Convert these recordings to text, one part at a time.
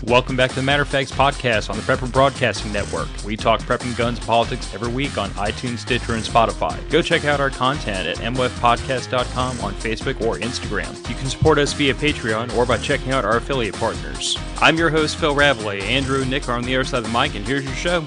Welcome back to the Matter of Facts podcast on the Prepper Broadcasting Network. We talk prepping, guns, and politics every week on iTunes, Stitcher, and Spotify. Go check out our content at mwfpodcast.com on Facebook or Instagram. You can support us via Patreon or by checking out our affiliate partners. I'm your host, Phil Rabalais. Andrew and Nick are on the other side of the mic, and here's your show.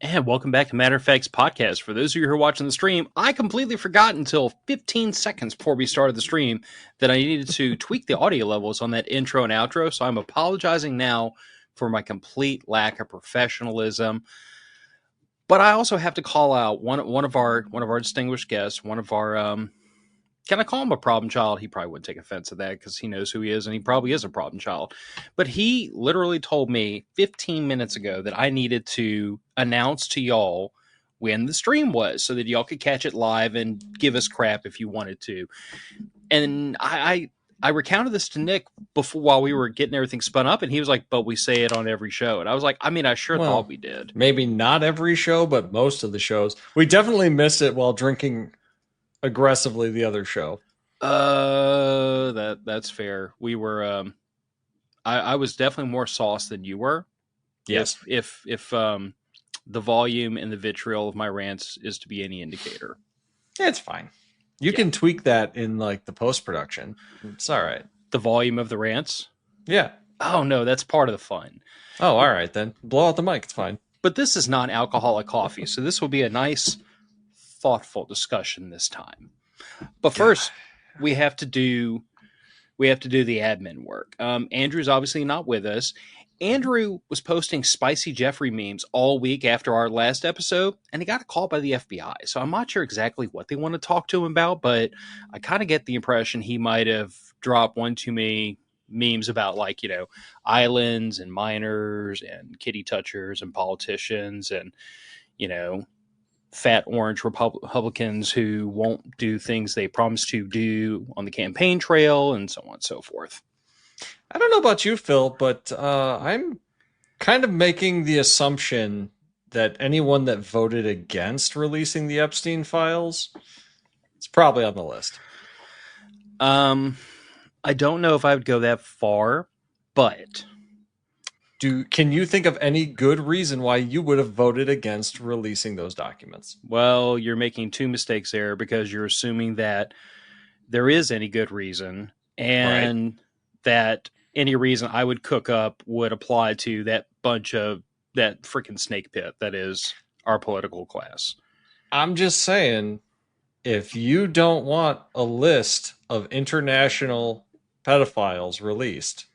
And welcome back to Matter of Facts podcast. For those of you who are watching the stream, I completely forgot until 15 seconds before we started the stream that I needed to tweak the audio levels on that intro and outro. So I'm apologizing now for my complete lack of professionalism. But I also have to call out one of our distinguished guests, one of our can I call him a problem child? He probably wouldn't take offense at that because he knows who he is, and he probably is a problem child. But he literally told me 15 minutes ago that I needed to announce to y'all when the stream was so that y'all could catch it live and give us crap if you wanted to. And I recounted this to Nick before while we were getting everything spun up, and he was like, but we say it on every show. And I was like, I mean, I thought we did. Maybe not every show, but most of the shows. We definitely miss it while drinking aggressively the other show. That's fair. We were I was definitely more sauce than you were. Yes. If the volume and the vitriol of my rants is to be any indicator. It's fine. You can tweak that in like the post-production. It's all right. The volume of the rants? Yeah. Oh no, that's part of the fun. Oh, all right then. Blow out the mic, it's fine. But this is non-alcoholic coffee, so this will be a nice thoughtful discussion this time. But first, we have to do the admin work. Andrew's obviously not with us. Andrew was posting spicy Jeffrey memes all week after our last episode, and he got a call by the FBI. So I'm not sure exactly what they want to talk to him about, but I kind of get the impression he might have dropped one too many memes about, like, you know, islands and minors and kitty touchers and politicians and, you know, fat orange Republicans who won't do things they promise to do on the campaign trail and so on and so forth. I don't know about you, Phil, but I'm kind of making the assumption that anyone that voted against releasing the Epstein files is probably on the list. I don't know if I would go that far, but can you think of any good reason why you would have voted against releasing those documents? Well, you're making two mistakes there because you're assuming that there is any good reason and that any reason I would cook up would apply to that freaking snake pit that is our political class. I'm just saying, if you don't want a list of international pedophiles released,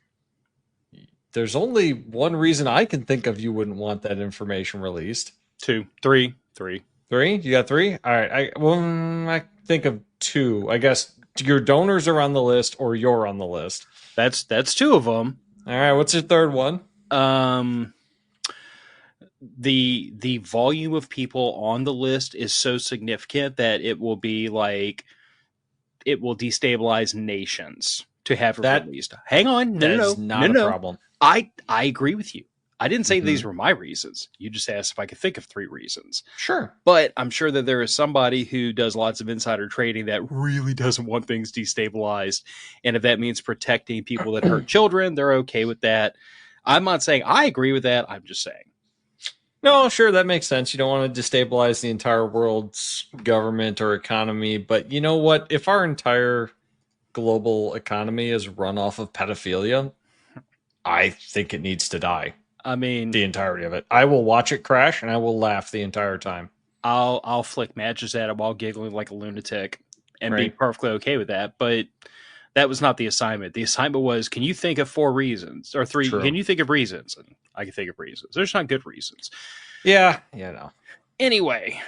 there's only one reason I can think of you wouldn't want that information released. Three. You got three? All right. I think of two. I guess your donors are on the list or you're on the list. That's two of them. All right. What's your third one? The volume of people on the list is so significant that it will be like, it will destabilize nations to have it released. Hang on. No, not a problem. I agree with you. I didn't say these were my reasons. You just asked if I could think of three reasons. Sure. But I'm sure that there is somebody who does lots of insider trading that really doesn't want things destabilized. And if that means protecting people that hurt children, they're okay with that. I'm not saying I agree with that. I'm just saying. No, sure, that makes sense. You don't want to destabilize the entire world's government or economy. But you know what? If our entire global economy is run off of pedophilia, I think it needs to die. I mean, the entirety of it. I will watch it crash and I will laugh the entire time. I'll flick matches at it while giggling like a lunatic and be perfectly okay with that. But that was not the assignment. The assignment was, can you think of four reasons or three? True. Can you think of reasons? And I can think of reasons. There's not good reasons. Yeah. No. Anyway,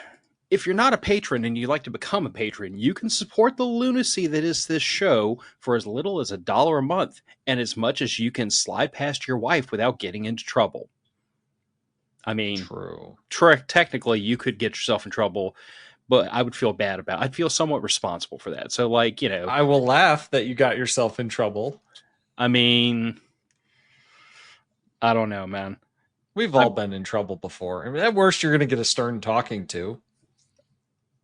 if you're not a patron and you'd like to become a patron, you can support the lunacy that is this show for as little as $1 a month and as much as you can slide past your wife without getting into trouble. I mean, technically you could get yourself in trouble, but I would feel bad about it. I'd feel somewhat responsible for that. So, like, you know, I will laugh that you got yourself in trouble. I mean, I don't know, man. We've all been in trouble before. I mean, at worst, you're going to get a stern talking to.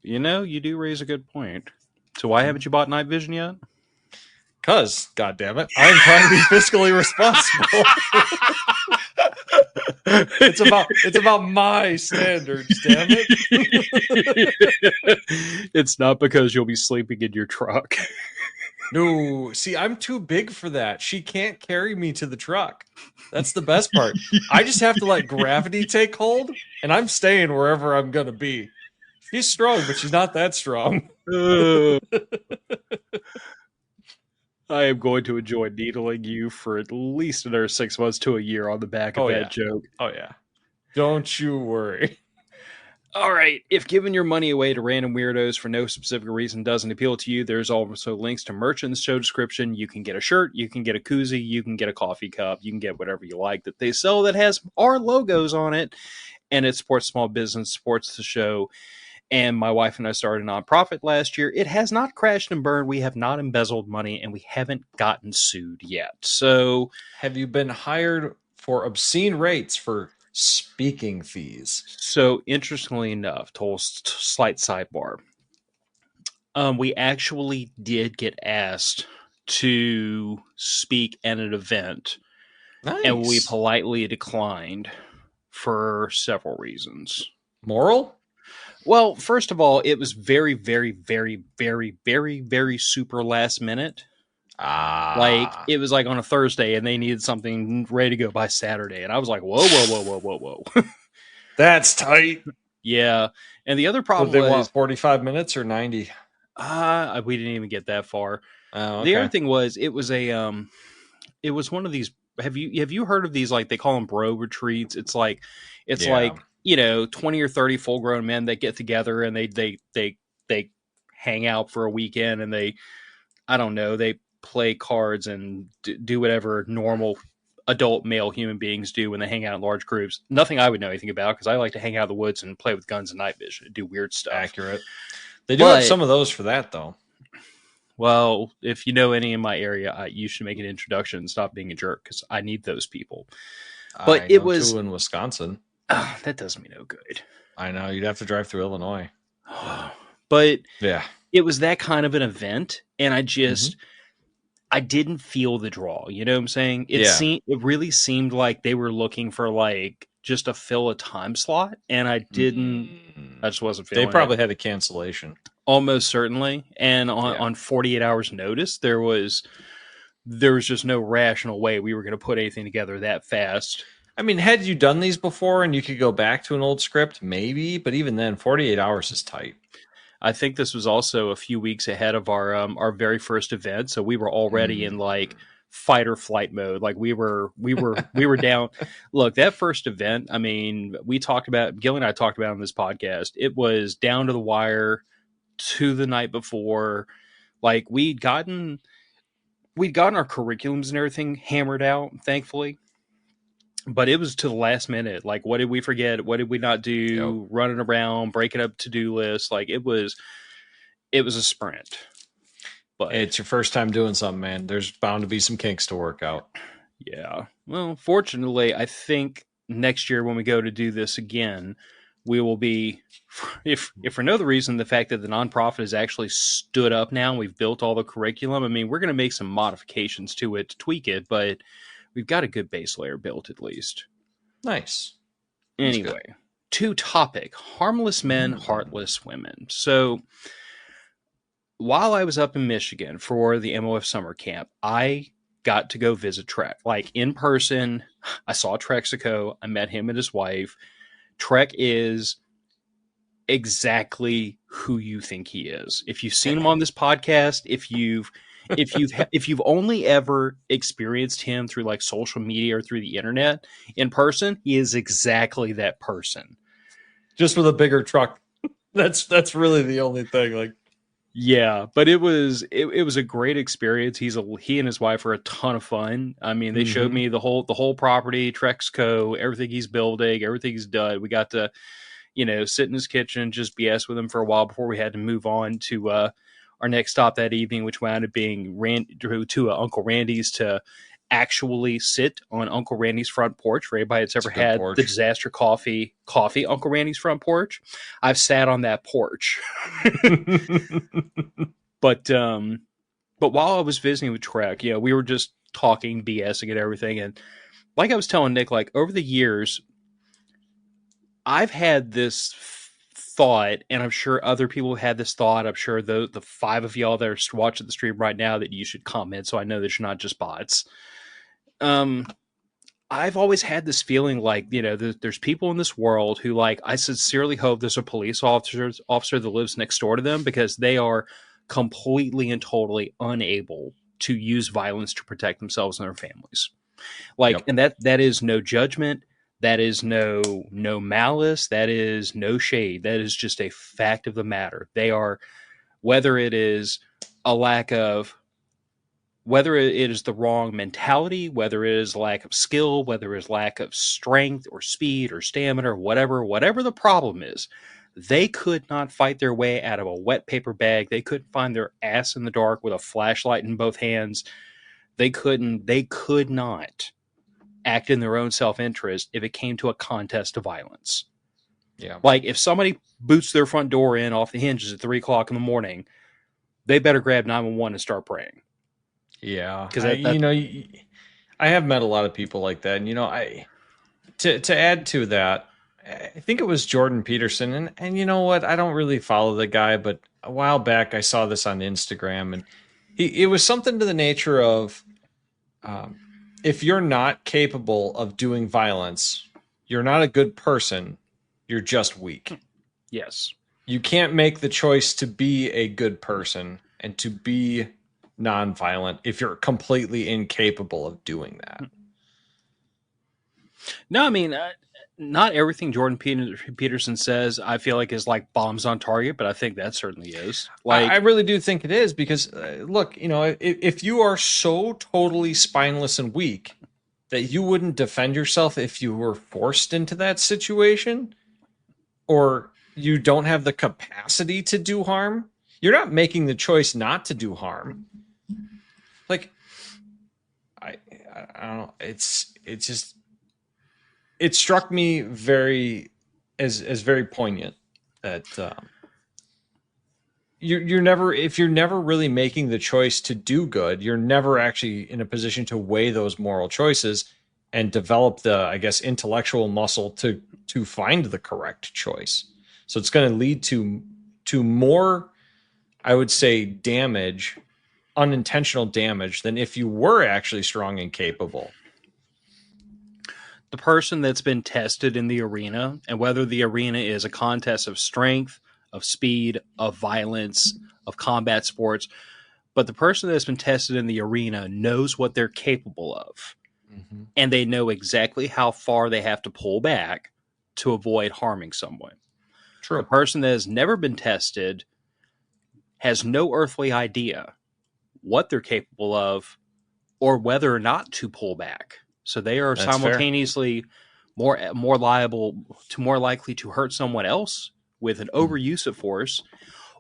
You know, you do raise a good point. So why haven't you bought night vision yet? Because, God damn it, I'm trying to be fiscally responsible. It's about my standards, damn it. It's not because you'll be sleeping in your truck. No, see, I'm too big for that. She can't carry me to the truck. That's the best part. I just have to let gravity take hold, and I'm staying wherever I'm going to be. She's strong, but she's not that strong. I am going to enjoy needling you for at least another 6 months to a year on the back of that joke. Oh, yeah. Don't you worry. All right. If giving your money away to random weirdos for no specific reason doesn't appeal to you, there's also links to merch in the show description. You can get a shirt, you can get a koozie, you can get a coffee cup, you can get whatever you like that they sell that has our logos on it. And it supports small business, supports the show. And my wife and I started a nonprofit last year. It has not crashed and burned. We have not embezzled money, and we haven't gotten sued yet. So, have you been hired for obscene rates for speaking fees? So, interestingly enough, slight sidebar. We actually did get asked to speak at an event, and we politely declined for several reasons. Moral? Well, first of all, it was very, very, very, very, very, very super last minute. Like, it was like on a Thursday, and they needed something ready to go by Saturday. And I was like, whoa, whoa, whoa, whoa, whoa, whoa. That's tight. Yeah. And the other problem was... They want 45 minutes or 90? We didn't even get that far. Oh, okay. The other thing was, it was one of these, have you heard of these, like, they call them bro retreats? It's like, 20 or 30 full grown men that get together and they hang out for a weekend, and they play cards and do whatever normal adult male human beings do when they hang out in large groups. Nothing I would know anything about, because I like to hang out in the woods and play with guns and night vision and do weird stuff. Accurate. They do have some of those for that, though. Well, if you know any in my area, you should make an introduction and stop being a jerk, because I need those people. But it was too in Wisconsin. Oh, that does me no good. I know. You'd have to drive through Illinois. But yeah, it was that kind of an event, and I just I didn't feel the draw. You know what I'm saying? It really seemed like they were looking for, like, just to fill a time slot, and I didn't. I just wasn't feeling. They probably had a cancellation. Almost certainly, and on 48 hours notice, there was just no rational way we were going to put anything together that fast. I mean, had you done these before and you could go back to an old script, maybe, but even then, 48 hours is tight. I think this was also a few weeks ahead of our very first event, so we were already in, like, fight or flight mode. Like, we were down. Look, that first event, I mean, Gil and I talked about on this podcast. It was down to the wire to the night before. Like, we'd gotten our curriculums and everything hammered out, thankfully. But it was to the last minute. Like, what did we forget? What did we not do? Yep. Running around, breaking up to-do lists. Like, it was a sprint. But hey, it's your first time doing something, man. There's bound to be some kinks to work out. Yeah. Well, fortunately, I think next year when we go to do this again, we will be, if for no other reason, the fact that the nonprofit has actually stood up now and we've built all the curriculum. I mean, we're going to make some modifications to it to tweak it, but we've got a good base layer built, at least. Nice. Anyway, to topic: harmless men, heartless women. So, while I was up in Michigan for the MOF summer camp, I got to go visit Trek, like, in person. I saw Trexico. I met him and his wife. Trek is exactly who you think he is. If you've seen him on this podcast, if you've only ever experienced him through, like, social media or through the internet, in person, he is exactly that person. Just with a bigger truck. That's really the only thing. Like, yeah, but it was a great experience. He and his wife are a ton of fun. I mean, they showed me the whole property, Trexco, everything he's building, everything he's done. We got to, sit in his kitchen, just BS with him for a while before we had to move on to our next stop that evening, which wound up being to Uncle Randy's to actually sit on Uncle Randy's front porch. For anybody that's ever had the disaster coffee Uncle Randy's front porch, I've sat on that porch. But But while I was visiting with Trek, we were just talking, BSing and everything. And like I was telling Nick, like over the years, I've had this thought, and I'm sure other people had this thought. I'm sure the five of y'all that are watching the stream right now that you should comment, so I know that you're not just bots. Um, I've always had this feeling like, there's people in this world who, like, I sincerely hope there's a police officer that lives next door to them, because they are completely and totally unable to use violence to protect themselves and their families. Like, Yep. and that is no judgment. That is no malice. That is no shade. That is just a fact of the matter. They are, whether it is a lack of, whether it is the wrong mentality, whether it is lack of skill, whether it is lack of strength or speed or stamina or whatever the problem is, they could not fight their way out of a wet paper bag. They couldn't find their ass in the dark with a flashlight in both hands. They could not act in their own self-interest if it came to a contest of violence. Yeah. Like, if somebody boots their front door in off the hinges at 3:00 in the morning, they better grab 911 and start praying. Yeah. Because I have met a lot of people like that. And, to add to that, I think it was Jordan Peterson. And you know what? I don't really follow the guy, but a while back I saw this on Instagram, and it was something to the nature of, if you're not capable of doing violence, you're not a good person. You're just weak. yes. You can't make the choice to be a good person and to be nonviolent if you're completely incapable of doing that. No, I mean, not everything Jordan Peterson says, I feel like, is like bombs on target, but I think that certainly is. Like, I really do think it is, because look, if you are so totally spineless and weak that you wouldn't defend yourself if you were forced into that situation, or you don't have the capacity to do harm, you're not making the choice not to do harm. Like, I don't know. It's just, it struck me as very poignant that you're never, if you're never really making the choice to do good, you're never actually in a position to weigh those moral choices and develop the, I guess, intellectual muscle to find the correct choice. So it's going to lead to more, I would say, damage, unintentional damage, than if you were actually strong and capable. the person that's been tested in the arena, and whether the arena is a contest of strength, of speed, of violence, of combat sports, but the person that's been tested in the arena knows what they're capable of. Mm-hmm. And they know exactly how far they have to pull back to avoid harming someone. True. The person that has never been tested has no earthly idea what they're capable of or whether or not to pull back. So they are That's simultaneously more likely to hurt someone else with an overuse of force,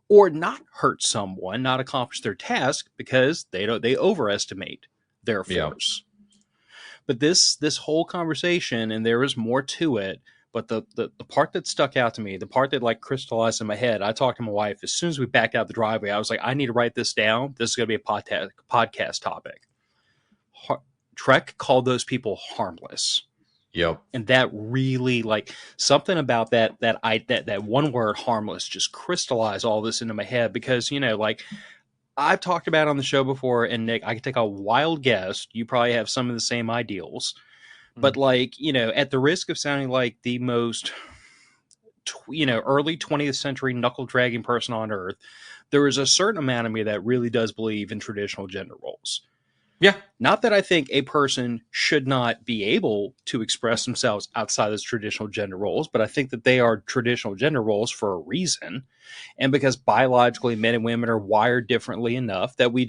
or not hurt someone, not accomplish their task because they overestimate their force. Yep. But this whole conversation, and there is more to it, but the part that stuck out to me, the part that like crystallized in my head, I talked to my wife as soon as we backed out the driveway. I was like, I need to write this down. This is going to be a podcast topic. Trek called those people harmless. Yep. And that really, like, something about that one word, harmless, just crystallized all this into my head, because, like, I've talked about on the show before, and Nick, I can take a wild guess. You probably have some of the same ideals, but like, at the risk of sounding like the most, early 20th century knuckle dragging person on earth, there is a certain amount of me that really does believe in traditional gender roles. Yeah. Not that I think a person should not be able to express themselves outside of traditional gender roles, but I think that they are traditional gender roles for a reason. And because biologically men and women are wired differently enough that we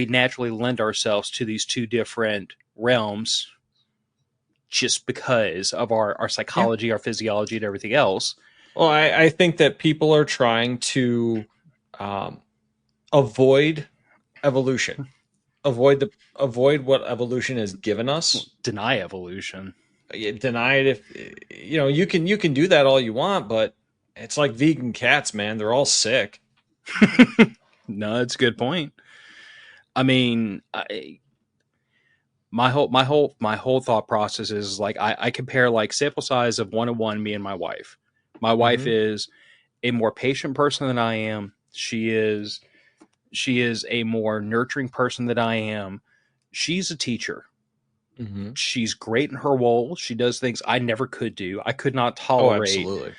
naturally lend ourselves to these two different realms just because of our psychology, our physiology, and everything else. Well, I think that people are trying to avoid evolution. Avoid what evolution has given us. Deny evolution. Deny it if you can do that all you want, but it's like vegan cats, man. They're all sick. No, that's a good point. I mean, my whole thought process is like I compare like sample size of 1-to-1 me and my wife. My wife Mm-hmm. is a more patient person than I am. She is a more nurturing person than I am. She's a teacher. Mm-hmm. She's great in her role. She does things I never could do. I could not Oh, tolerate absolutely.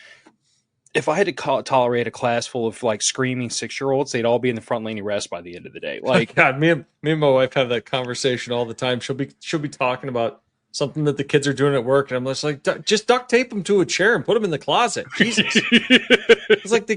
if I had to tolerate a class full of like screaming 6-year-olds, they'd all be in the front lane arrest by the end of the day. Like, God, me and my wife have that conversation all the time. She'll be talking about something that the kids are doing at work, and I'm just like, just duct tape them to a chair and put them in the closet. Jesus, it's like the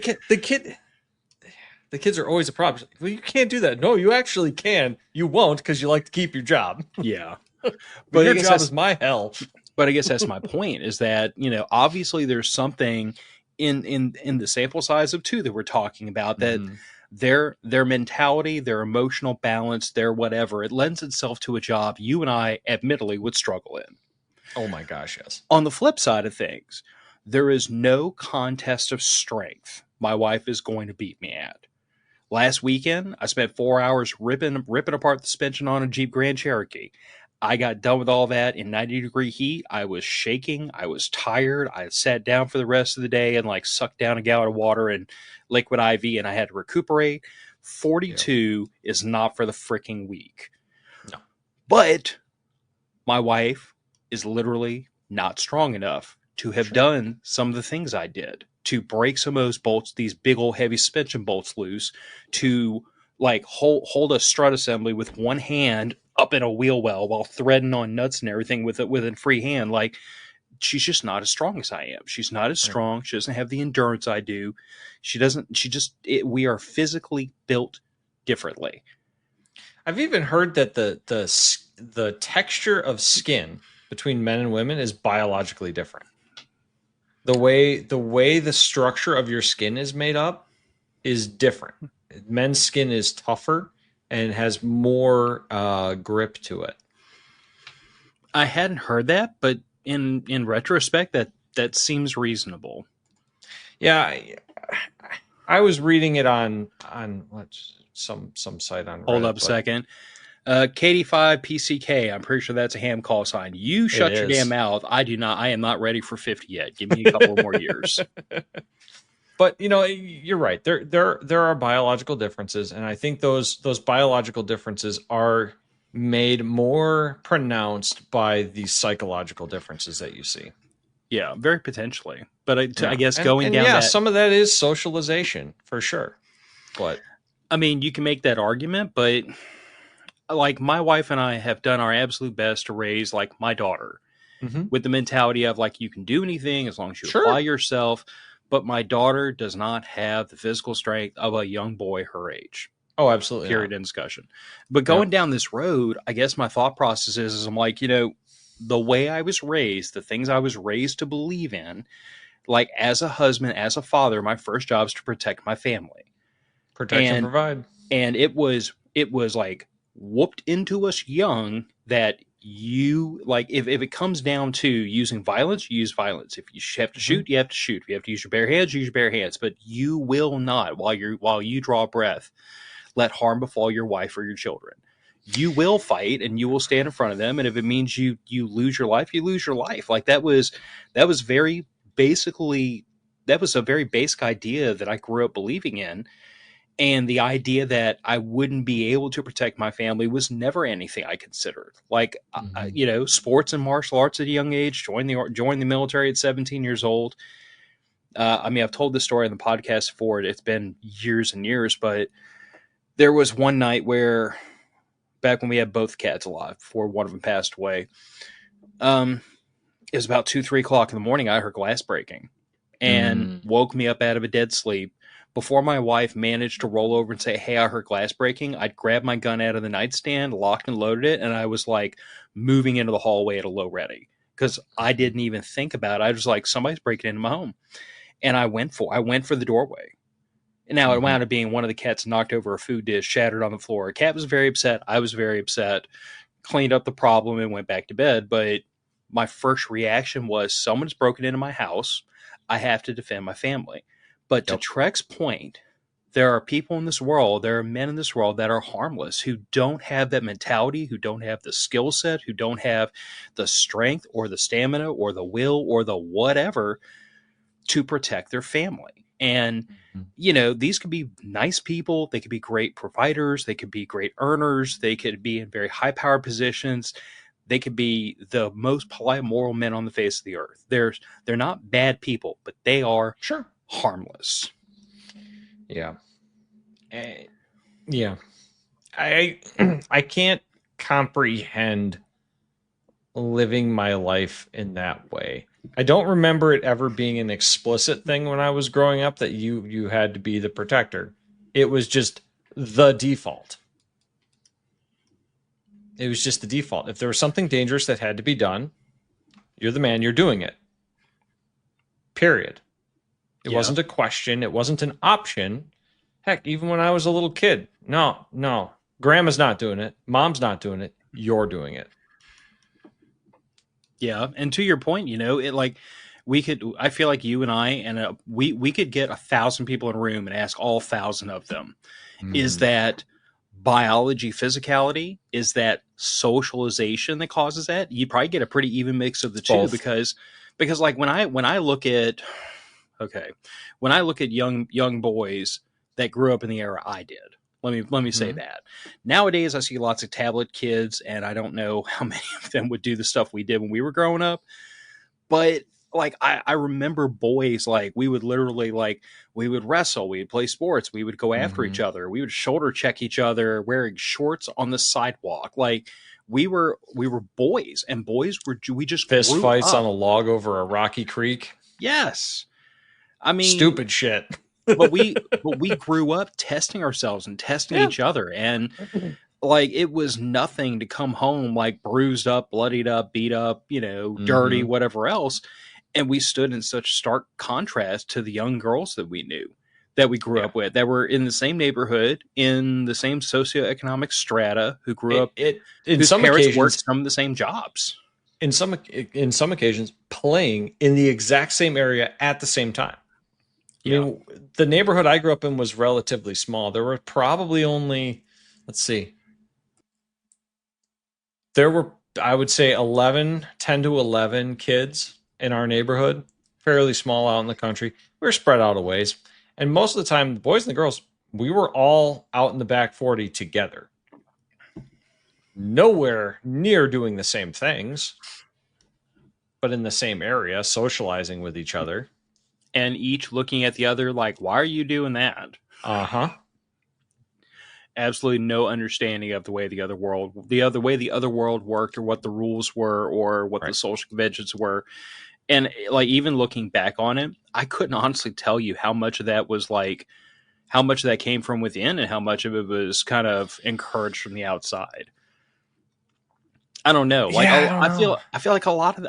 kids are always a problem. Like, well, you can't do that. No, you actually can. You won't because you like to keep your job. yeah, But but I your guess job that's is my hell. but I guess that's my point is that, obviously there's something in the sample size of two that we're talking about that Mm-hmm. their mentality, their emotional balance, their whatever, it lends itself to a job you and I admittedly would struggle in. Oh my gosh, yes. On the flip side of things, there is no contest of strength my wife is going to beat me at. Last weekend, I spent 4 hours ripping apart the suspension on a Jeep Grand Cherokee. I got done with all that in 90-degree heat. I was shaking. I was tired. I sat down for the rest of the day and like sucked down a gallon of water and liquid IV, and I had to recuperate. Yeah. 42 is not for the freaking weak. No. But my wife is literally not strong enough to have done some of the things I did, to break some of those bolts, these big old heavy suspension bolts loose, to like hold a strut assembly with one hand up in a wheel well while threading on nuts and everything with a free hand. Like, she's just not as strong as I am. She's not as Yeah. strong. She doesn't have the endurance I do. We are physically built differently. I've even heard that the texture of skin between men and women is biologically different. The way the structure of your skin is made up is different. Men's skin is tougher and has more grip to it. I hadn't heard that, but in retrospect, that seems reasonable. Yeah, I was reading it on what's some site on Reddit. Hold up a second. KD5 PCK. I'm pretty sure that's a ham call sign. You shut your damn mouth. I do not. I am not ready for 50 yet. Give me a couple more years. But you're right. There are biological differences, and I think those biological differences are made more pronounced by the psychological differences that you see. Yeah, very potentially. But I guess going down yeah, that, some of that is socialization for sure. But I mean, you can make that argument, but like my wife and I have done our absolute best to raise like my daughter with the mentality of like, you can do anything as long as you apply yourself. But my daughter does not have the physical strength of a young boy her age. Oh, absolutely. Period. In discussion. But going down this road, I guess my thought process is I'm like, the way I was raised, the things I was raised to believe in, like as a husband, as a father, my first job is to protect my family. Protect and provide. And it was like whooped into us young that you like if it comes down to using violence, you use violence. If you have to shoot, you have to shoot. If you have to use your bare hands, use your bare hands. But you will not, while you draw breath, let harm befall your wife or your children. You will fight and you will stand in front of them. And if it means you lose your life, you lose your life. Like that was very basically, that was a very basic idea that I grew up believing in. And the idea that I wouldn't be able to protect my family was never anything I considered. Like, sports and martial arts at a young age, joined the military at 17 years old. I mean, I've told this story on the podcast before. It's been years and years, but there was one night where, back when we had both cats alive, before one of them passed away, it was about 2-3 o'clock in the morning. I heard glass breaking and woke me up out of a dead sleep. Before my wife managed to roll over and say, "Hey, I heard glass breaking," I'd grabbed my gun out of the nightstand, locked and loaded it, and I was like moving into the hallway at a low ready because I didn't even think about it. I was like, somebody's breaking into my home. And I went for the doorway. And now it wound up being one of the cats knocked over a food dish, shattered on the floor. A cat was very upset. I was very upset. Cleaned up the problem and went back to bed. But my first reaction was, someone's broken into my house. I have to defend my family. But to Trek's point, There are people in this world, there are men in this world that are harmless, who don't have that mentality, who don't have the skill set, who don't have the strength or the stamina or the will or the whatever to protect their family. And, these could be nice people. They could be great providers. They could be great earners. They could be in very high powered positions. They could be the most polite, moral men on the face of the earth. They're not bad people, but they are Sure. harmless. Yeah. Yeah. I can't comprehend living my life in that way. I don't remember it ever being an explicit thing when I was growing up that you had to be the protector. It was just the default. It was just the default. If there was something dangerous that had to be done, you're the man, you're doing it. Period. It wasn't a question. It wasn't an option. Heck, even when I was a little kid, no. Grandma's not doing it. Mom's not doing it. You're doing it. Yeah. And to your point, I feel like you and I, and we could get 1,000 people in a room and ask all 1,000 of them, is that biology, physicality? Is that socialization that causes that? You probably get a pretty even mix of the two, because like when I look at young boys that grew up in the era I did, let me say that. Nowadays I see lots of tablet kids, and I don't know how many of them would do the stuff we did when we were growing up. But like I remember boys, like we would literally, like, we would wrestle, we would play sports, we would go after each other, we would shoulder check each other wearing shorts on the sidewalk. Like we were boys, and we just fist fights up on a log over a rocky creek. Yes. I mean, stupid shit. but we grew up testing ourselves and testing each other, and like it was nothing to come home like bruised up, bloodied up, beat up, dirty, whatever else. And we stood in such stark contrast to the young girls that we knew, that we grew up with, that were in the same neighborhood, in the same socioeconomic strata, who grew up, whose parents worked some of the same jobs. In some occasions, playing in the exact same area at the same time. I mean, the neighborhood I grew up in was relatively small. There were probably only, there were, I would say 10 to 11 kids in our neighborhood, fairly small out in the country. We were spread out a ways. And most of the time, the boys and the girls, we were all out in the back 40 together. Nowhere near doing the same things, but in the same area, socializing with each other. And each looking at the other like, why are you doing that? Absolutely no understanding of the way the other world worked, or what the rules were, or what the social conventions were. And like, even looking back on it, I couldn't honestly tell you how much of that was like, how much of that came from within, and how much of it was kind of encouraged from the outside. I don't know. Like, I feel like a lot of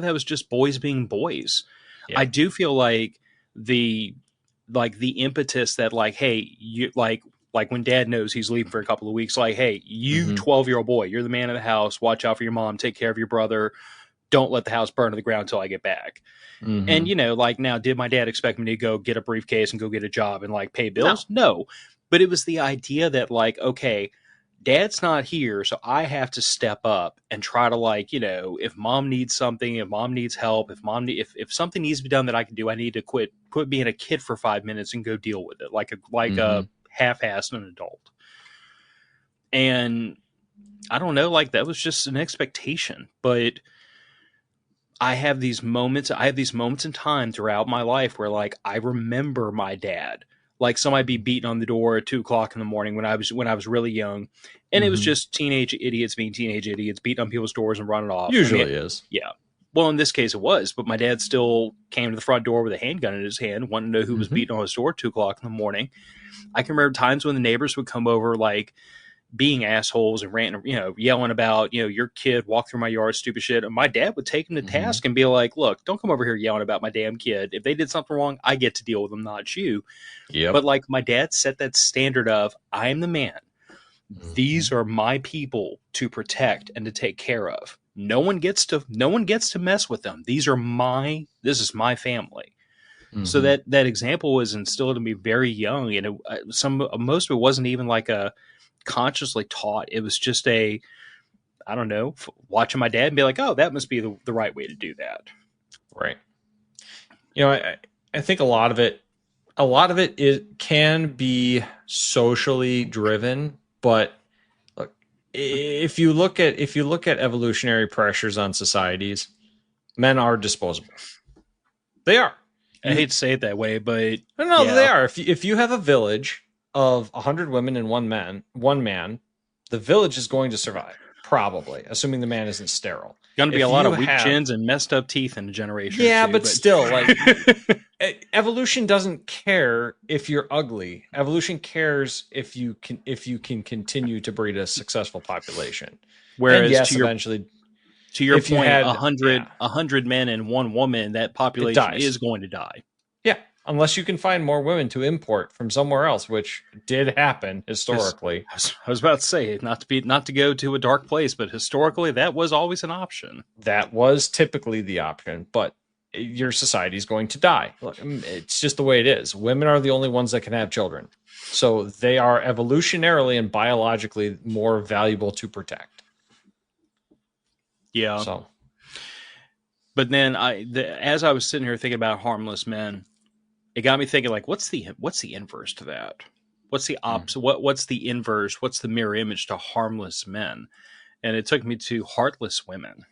that was just boys being boys. Yeah. I do feel like the impetus that, like, hey, you like when dad knows he's leaving for a couple of weeks, like, hey, you 12-year-old boy, you're the man of the house. Watch out for your mom. Take care of your brother. Don't let the house burn to the ground until I get back. And, like, now, did my dad expect me to go get a briefcase and go get a job and like pay bills? No. But it was the idea that, like, okay, dad's not here, so I have to step up and try to, like, if mom needs something, if mom needs help, if something needs to be done that I can do, I need to quit being a kid for 5 minutes and go deal with it like a half-assed an adult. And I don't know, like, that was just an expectation. But I have these moments in time throughout my life where, like, I remember my dad, like, somebody be beating on the door at 2:00 in the morning when I was really young, and it was just teenage idiots being teenage idiots, beating on people's doors and running off. Usually is. Yeah. Well, in this case it was, but my dad still came to the front door with a handgun in his hand, wanting to know who was beating on his door at 2:00 in the morning. I can remember times when the neighbors would come over, like, being assholes and ranting, yelling about, your kid walked through my yard, stupid shit. And my dad would take him to task and be like, look, don't come over here yelling about my damn kid. If they did something wrong, I get to deal with them, not you. Yep. But, like, my dad set that standard of, I am the man. These are my people to protect and to take care of. No one gets to mess with them. This is my family. So Mm-hmm. that example was instilled in me very young, and most of it wasn't even like a consciously taught. It was just I don't know, watching my dad and be like, oh, that must be the right way to do that. Right. You know, I think a lot of it can be socially driven, but look, if you look at evolutionary pressures on societies, men are disposable. They are. I You hate to say it that way, but no, they yeah, are. If you have a village of 100 women and one man, the village is going to survive, probably, assuming the man isn't sterile. going to be a If lot you of weak have chins and messed up teeth in a generation or Yeah, two, but but still, like evolution doesn't care if you're ugly. Evolution cares if you can continue to breed a successful population. And whereas yes, eventually, to your if you point, had a hundred men and one woman, that it population dies. is going to die. Yeah, unless you can find more women to import from somewhere else, which did happen Because historically. I was about to say not to go to a dark place, but historically that was always an option. That was typically the option, but your society is going to die. It's just the way it is. Women are the only ones that can have children. So they are evolutionarily and biologically more valuable to protect. Yeah, So, but then as I was sitting here thinking about harmless men, it got me thinking like, what's the inverse to that? What's the mm, opposite? What's the inverse? What's the mirror image to harmless men? And it took me to heartless women.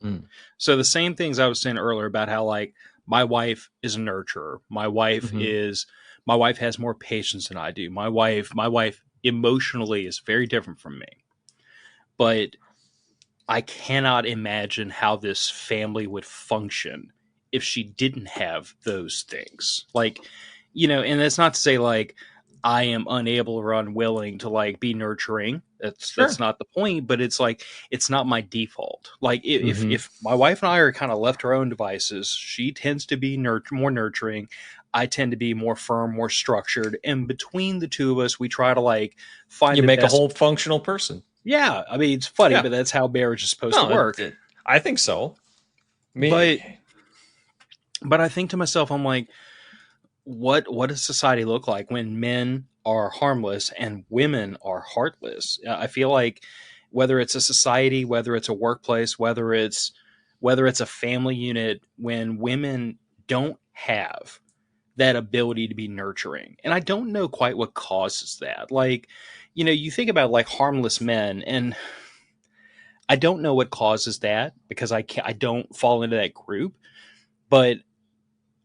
mm, So the same things I was saying earlier about how like my wife is a nurturer. mhm. My wife has more patience than I do. My wife emotionally is very different from me. But I cannot imagine how this family would function if she didn't have those things. Like, and that's not to say like I am unable or unwilling to like be nurturing. That's Sure. not the point, but it's like it's not my default. Like Hmm. if my wife and I are kind of left to our own devices, she tends to be more nurturing. I tend to be more firm, more structured, and between the two of us, we try to like find You the make a best. whole functional person. Yeah, I mean it's funny, Yeah. but that's how marriage is supposed to No, work. I think so. But Me. I think to myself, I'm like, what does society look like when men are harmless and women are heartless? I feel like whether it's a society, whether it's a workplace, whether it's a family unit, when women don't have that ability to be nurturing, and I don't know quite what causes that. Like, you think about like harmless men, and I don't know what causes that because I don't fall into that group, but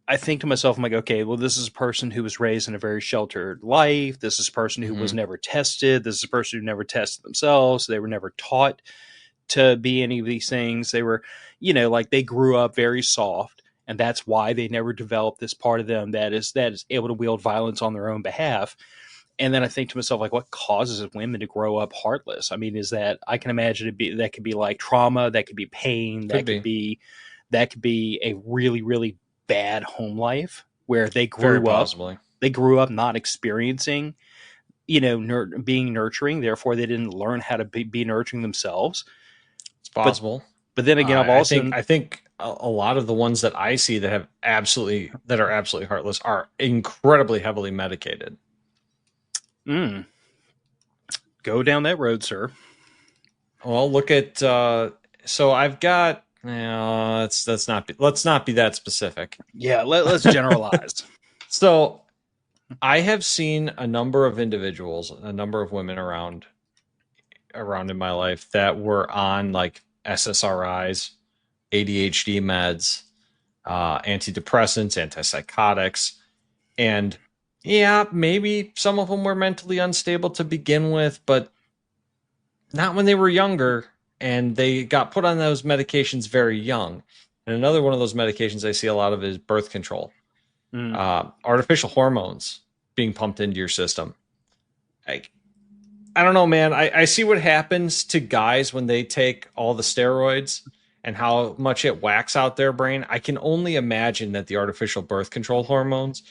I think to myself, I'm like, okay, well, this is a person who was raised in a very sheltered life. This is a person who was Hmm. never tested. This is a person who never tested themselves. They were never taught to be any of these things. They were, like they grew up very soft, and that's why they never developed this part of them that is able to wield violence on their own behalf. And then I think to myself, like, what causes women to grow up heartless? I mean, is that I can imagine that could be like trauma, that could be pain, Could be. that could be a really, really bad home life where Very possibly. they grew up not experiencing, being nurturing. Therefore, they didn't learn how to be nurturing themselves. It's But possible. then again, I've also, I think a lot of the ones that I see that are absolutely heartless are incredibly heavily medicated. mm, go down that road, sir. Well, look at so I've got let's not be that specific. Yeah, let's generalize. So I have seen a number of individuals, a number of women around in my life that were on like SSRIs, ADHD meds, antidepressants, antipsychotics, and yeah, maybe some of them were mentally unstable to begin with, but not when they were younger, and they got put on those medications very young. And another one of those medications I see a lot of is birth control, Mm. artificial hormones being pumped into your system. Like, I don't know, man. I see what happens to guys when they take all the steroids and how much it whacks out their brain. I can only imagine that the artificial birth control hormones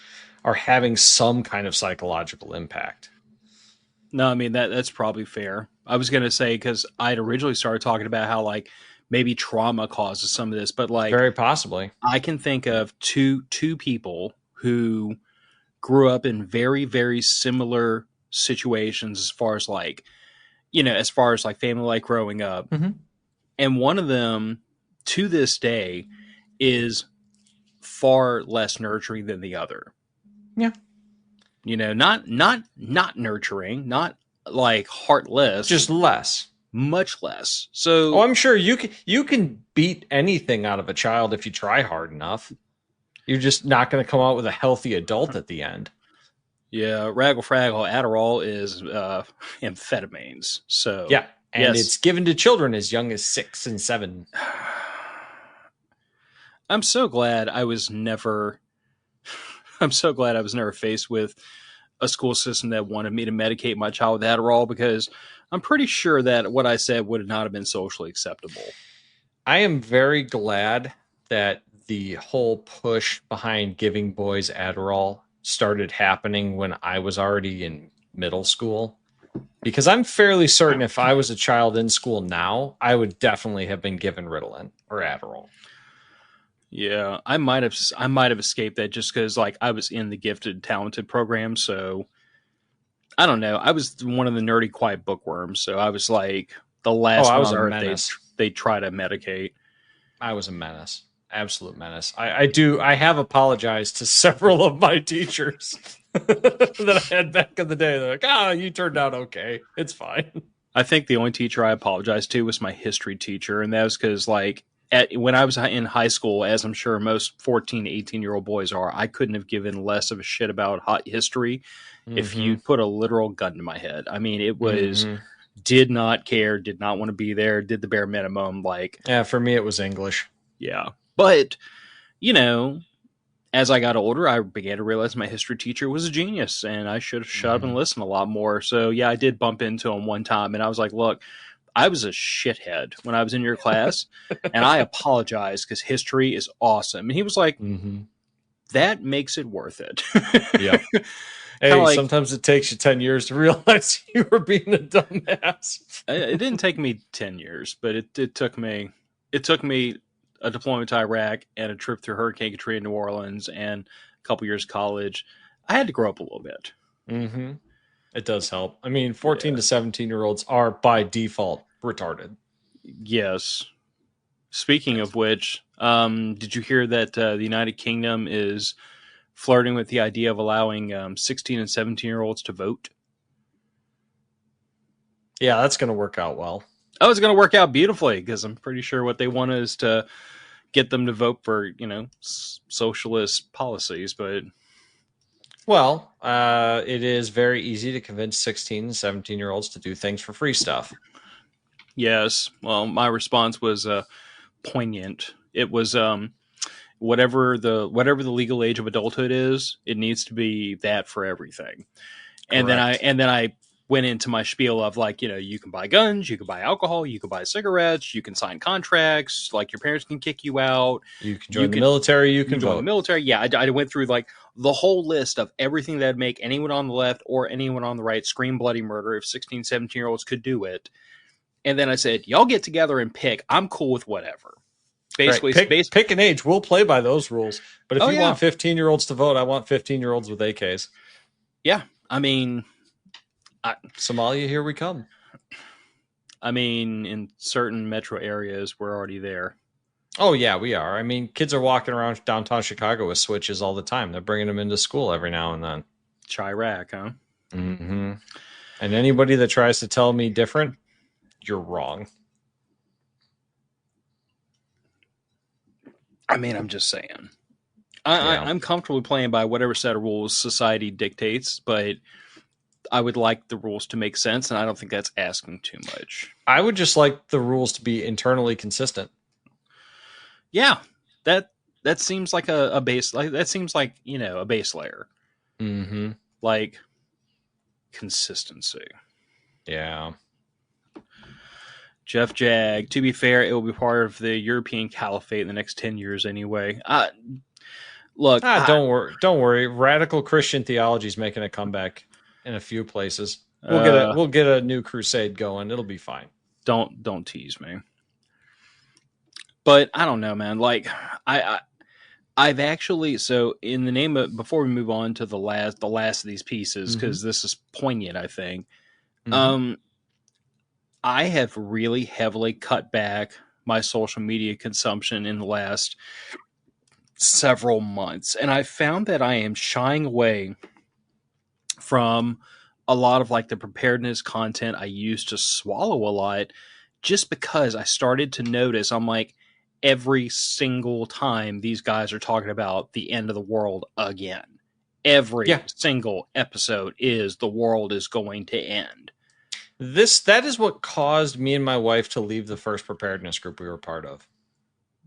are having some kind of psychological impact. No, I mean that's probably fair. I was gonna say because I'd originally started talking about how like maybe trauma causes some of this, but like Very possibly. I can think of two people who grew up in very, very similar situations as far as like, as far as like family life growing up. Mm-hmm. And one of them to this day is far less nurturing than the other. Yeah. Not nurturing, not like heartless, Just less. much less. So I'm sure you can beat anything out of a child if you try hard enough. You're just not going to come out with a healthy adult at the end. yeah, Raggle Fraggle Adderall is amphetamines. So yeah, and yes. It's given to children as young as 6 and 7. I'm so glad I was never faced with a school system that wanted me to medicate my child with Adderall, because I'm pretty sure that what I said would not have been socially acceptable. I am very glad that the whole push behind giving boys Adderall started happening when I was already in middle school, because I'm fairly certain if I was a child in school now, I would definitely have been given Ritalin or Adderall. Yeah, I might have escaped that just because like I was in the gifted and talented program, so I don't know. I was one of the nerdy quiet bookworms, so I was like the last one on earth they try to medicate. I was a menace. Absolute menace. I have apologized to several of my teachers that I had back in the day. They're like, you turned out okay. It's fine. I think the only teacher I apologized to was my history teacher, and that was because like when I was in high school, as I'm sure most 14 to 18-year-old boys are, I couldn't have given less of a shit about hot history if you put a literal gun to my head. I mean, it was did not care, did not want to be there, did the bare minimum. Like, yeah, for me, it was English. Yeah. But, as I got older, I began to realize my history teacher was a genius and I should have shut up and listened a lot more. So, yeah, I did bump into him one time and I was like, look, I was a shithead when I was in your class and I apologize because history is awesome. And he was like, that makes it worth it. Yeah. Hey, sometimes it takes you 10 years to realize you were being a dumbass. It didn't take me 10 years, but it took me a deployment to Iraq and a trip through Hurricane Katrina, New Orleans, and a couple years of college. I had to grow up a little bit. It does help. I mean, 14 to 17-year-olds are by default retarded. Yes. Speaking of which, did you hear that the United Kingdom is flirting with the idea of allowing 16 and 17-year-olds to vote? Yeah, that's going to work out well. Oh, it's going to work out beautifully because I'm pretty sure what they want is to get them to vote for, socialist policies. But well, it is very easy to convince 16 and 17-year-olds to do things for free stuff. Yes. Well, my response was poignant. It was whatever the legal age of adulthood is, it needs to be that for everything. And then I went into my spiel of like, you can buy guns, you can buy alcohol, you can buy cigarettes, you can sign contracts, like your parents can kick you out. You can join the military, you can join vote. the military. Yeah, I went through like the whole list of everything that'd make anyone on the left or anyone on the right scream bloody murder if 16, 17-year-olds could do it. And then I said, y'all get together and pick. I'm cool with whatever. Basically, pick an age. We'll play by those rules. But if you want 15-year-olds to vote, I want 15-year-olds with AKs. Yeah, I mean... Somalia, here we come. I mean, in certain metro areas, we're already there. Oh, yeah, we are. I mean, kids are walking around downtown Chicago with switches all the time. They're bringing them into school every now and then. Chirac, huh? And anybody that tries to tell me different, you're wrong. I mean, I'm just saying. I'm comfortable playing by whatever set of rules society dictates, but I would like the rules to make sense, and I don't think that's asking too much. I would just like the rules to be internally consistent. Yeah, that seems like a base. Like that seems like a base layer. Like consistency. Yeah. Jeff Jag. To be fair, it will be part of the European Caliphate in the next 10 years anyway. Look, don't worry. Radical Christian theology is making a comeback in a few places. We'll get a new crusade going. It'll be fine. Don't tease me. But I don't know, man. Like I I've actually, so in the name of, before we move on to the last of these pieces, because this is poignant, I think. Um, I have really heavily cut back my social media consumption in the last several months, and I found that I am shying away from a lot of like the preparedness content I used to swallow a lot, just because I started to notice, I'm like, every single time these guys are talking about the end of the world again. Every single episode is the world is going to end. That is what caused me and my wife to leave the first preparedness group we were part of.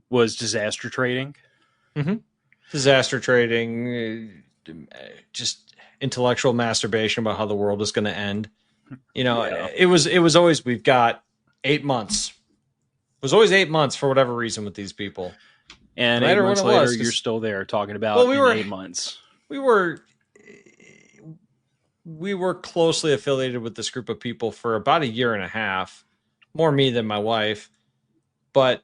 Was disaster trading. Disaster trading, just intellectual masturbation about how the world is going to end. You know, it was always, we've got 8 months. It was always 8 months for whatever reason with these people. And no 8 months later, you're still there talking about 8 months. We were closely affiliated with this group of people for about a year and a half, more me than my wife. But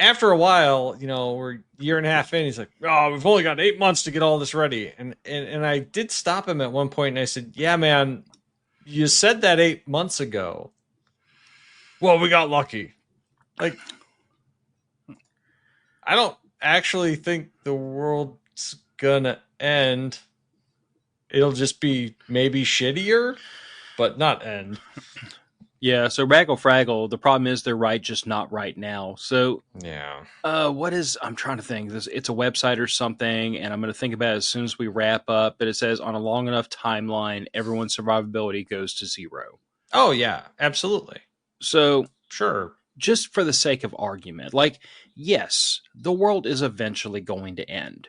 after a while, you know, we're a year and a half in, he's like, oh, we've only got 8 months to get all this ready. And I did stop him at one point and I said, yeah, man, you said that 8 months ago. Well, we got lucky. Like, I don't actually think the world's gonna end. It'll just be maybe shittier, but not end. Yeah, so Raggle Fraggle, the problem is they're right, just not right now. So, yeah. I'm trying to think. It's a website or something, and I'm going to think about it as soon as we wrap up. But it says, on a long enough timeline, everyone's survivability goes to 0. Oh, yeah, absolutely. So, sure. Just for the sake of argument, like, yes, the world is eventually going to end.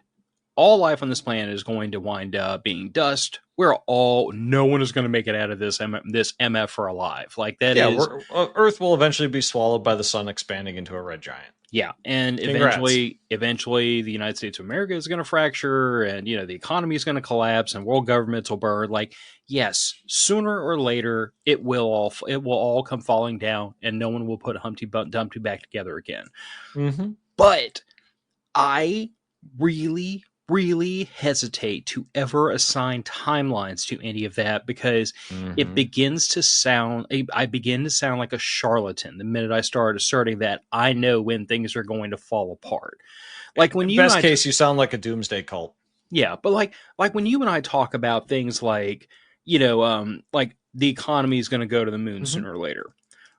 All life on this planet is going to wind up being dust. No one is going to make it out of this MF or alive. Like that is. Earth will eventually be swallowed by the sun expanding into a red giant. Yeah, and eventually the United States of America is going to fracture, and the economy is going to collapse, and world governments will burn. Like, yes, sooner or later it will all come falling down, and no one will put Humpty Dumpty back together again. Mm-hmm. But I really hesitate to ever assign timelines to any of that, because it begins to sound, I begin to sound like a charlatan the minute I start asserting that I know when things are going to fall apart. Like when you sound like a doomsday cult. Yeah, but like when you and I talk about things like, like the economy is going to go to the moon sooner or later.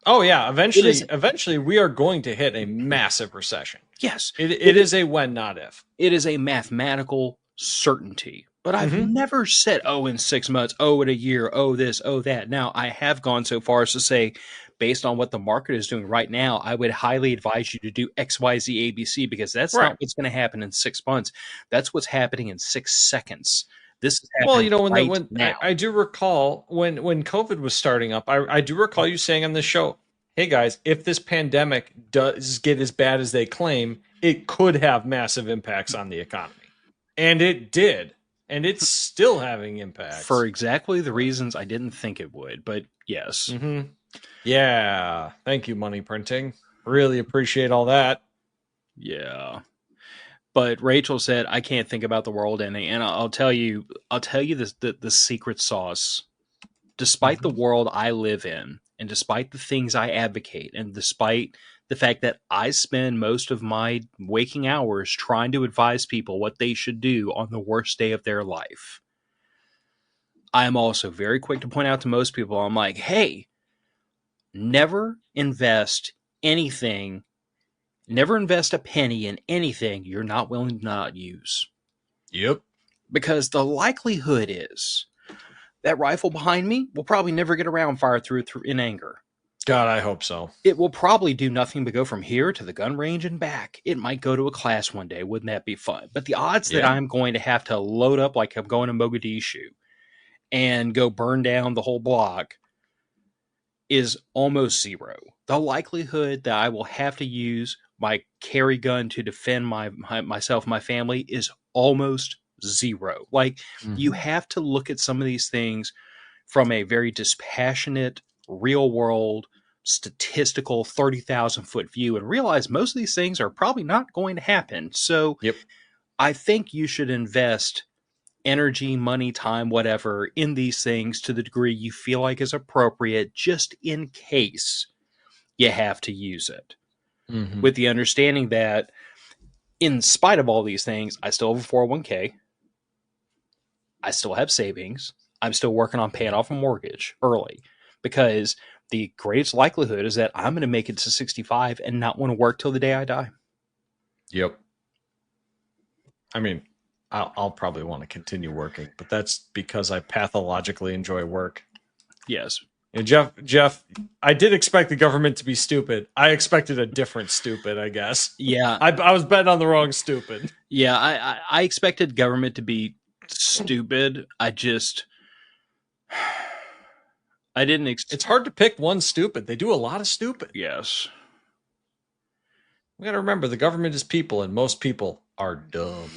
Oh yeah, eventually we are going to hit a massive recession. Yes. It is a when, not if. It is a mathematical certainty. But I've never said, in 6 months, in a year, this, that. Now, I have gone so far as to say, based on what the market is doing right now, I would highly advise you to do X, Y, Z, ABC, because that's not what's going to happen in 6 months. That's what's happening in 6 seconds. This is happening when now. I do recall when COVID was starting up, I do recall you saying on this show, hey guys, if this pandemic does get as bad as they claim, it could have massive impacts on the economy. And it did. And it's still having impacts. For exactly the reasons I didn't think it would, but yes. Mm-hmm. Yeah. Thank you, money printing. Really appreciate all that. Yeah. But Rachel said, I can't think about the world ending. And I'll tell you the secret sauce. Despite the world I live in, and despite the things I advocate, and despite the fact that I spend most of my waking hours trying to advise people what they should do on the worst day of their life, I am also very quick to point out to most people, I'm like, hey, never invest a penny in anything you're not willing to not use. Yep. Because the likelihood is that rifle behind me will probably never get around fire through in anger. God, I hope so. It will probably do nothing but go from here to the gun range and back. It might go to a class one day. Wouldn't that be fun? But the odds that I'm going to have to load up like I'm going to Mogadishu and go burn down the whole block is almost 0. The likelihood that I will have to use my carry gun to defend myself and my family is almost 0. Like, you have to look at some of these things from a very dispassionate, real world statistical 30,000 foot view and realize most of these things are probably not going to happen. So Yep. I think you should invest energy, money, time, whatever in these things to the degree you feel like is appropriate, just in case you have to use it. Mm-hmm. With the understanding that in spite of all these things, I still have a 401k. I still have savings. I'm still working on paying off a mortgage early because the greatest likelihood is that I'm going to make it to 65 and not want to work till the day I die. Yep. I mean, I'll probably want to continue working, but that's because I pathologically enjoy work. Yes. And Jeff, I did expect the government to be stupid. I expected a different stupid, I guess. Yeah. I was betting on the wrong stupid. Yeah, I expected government to be stupid. I didn't. It's hard to pick one stupid. They do a lot of stupid. Yes. We got to remember the government is people, and most people are dumb.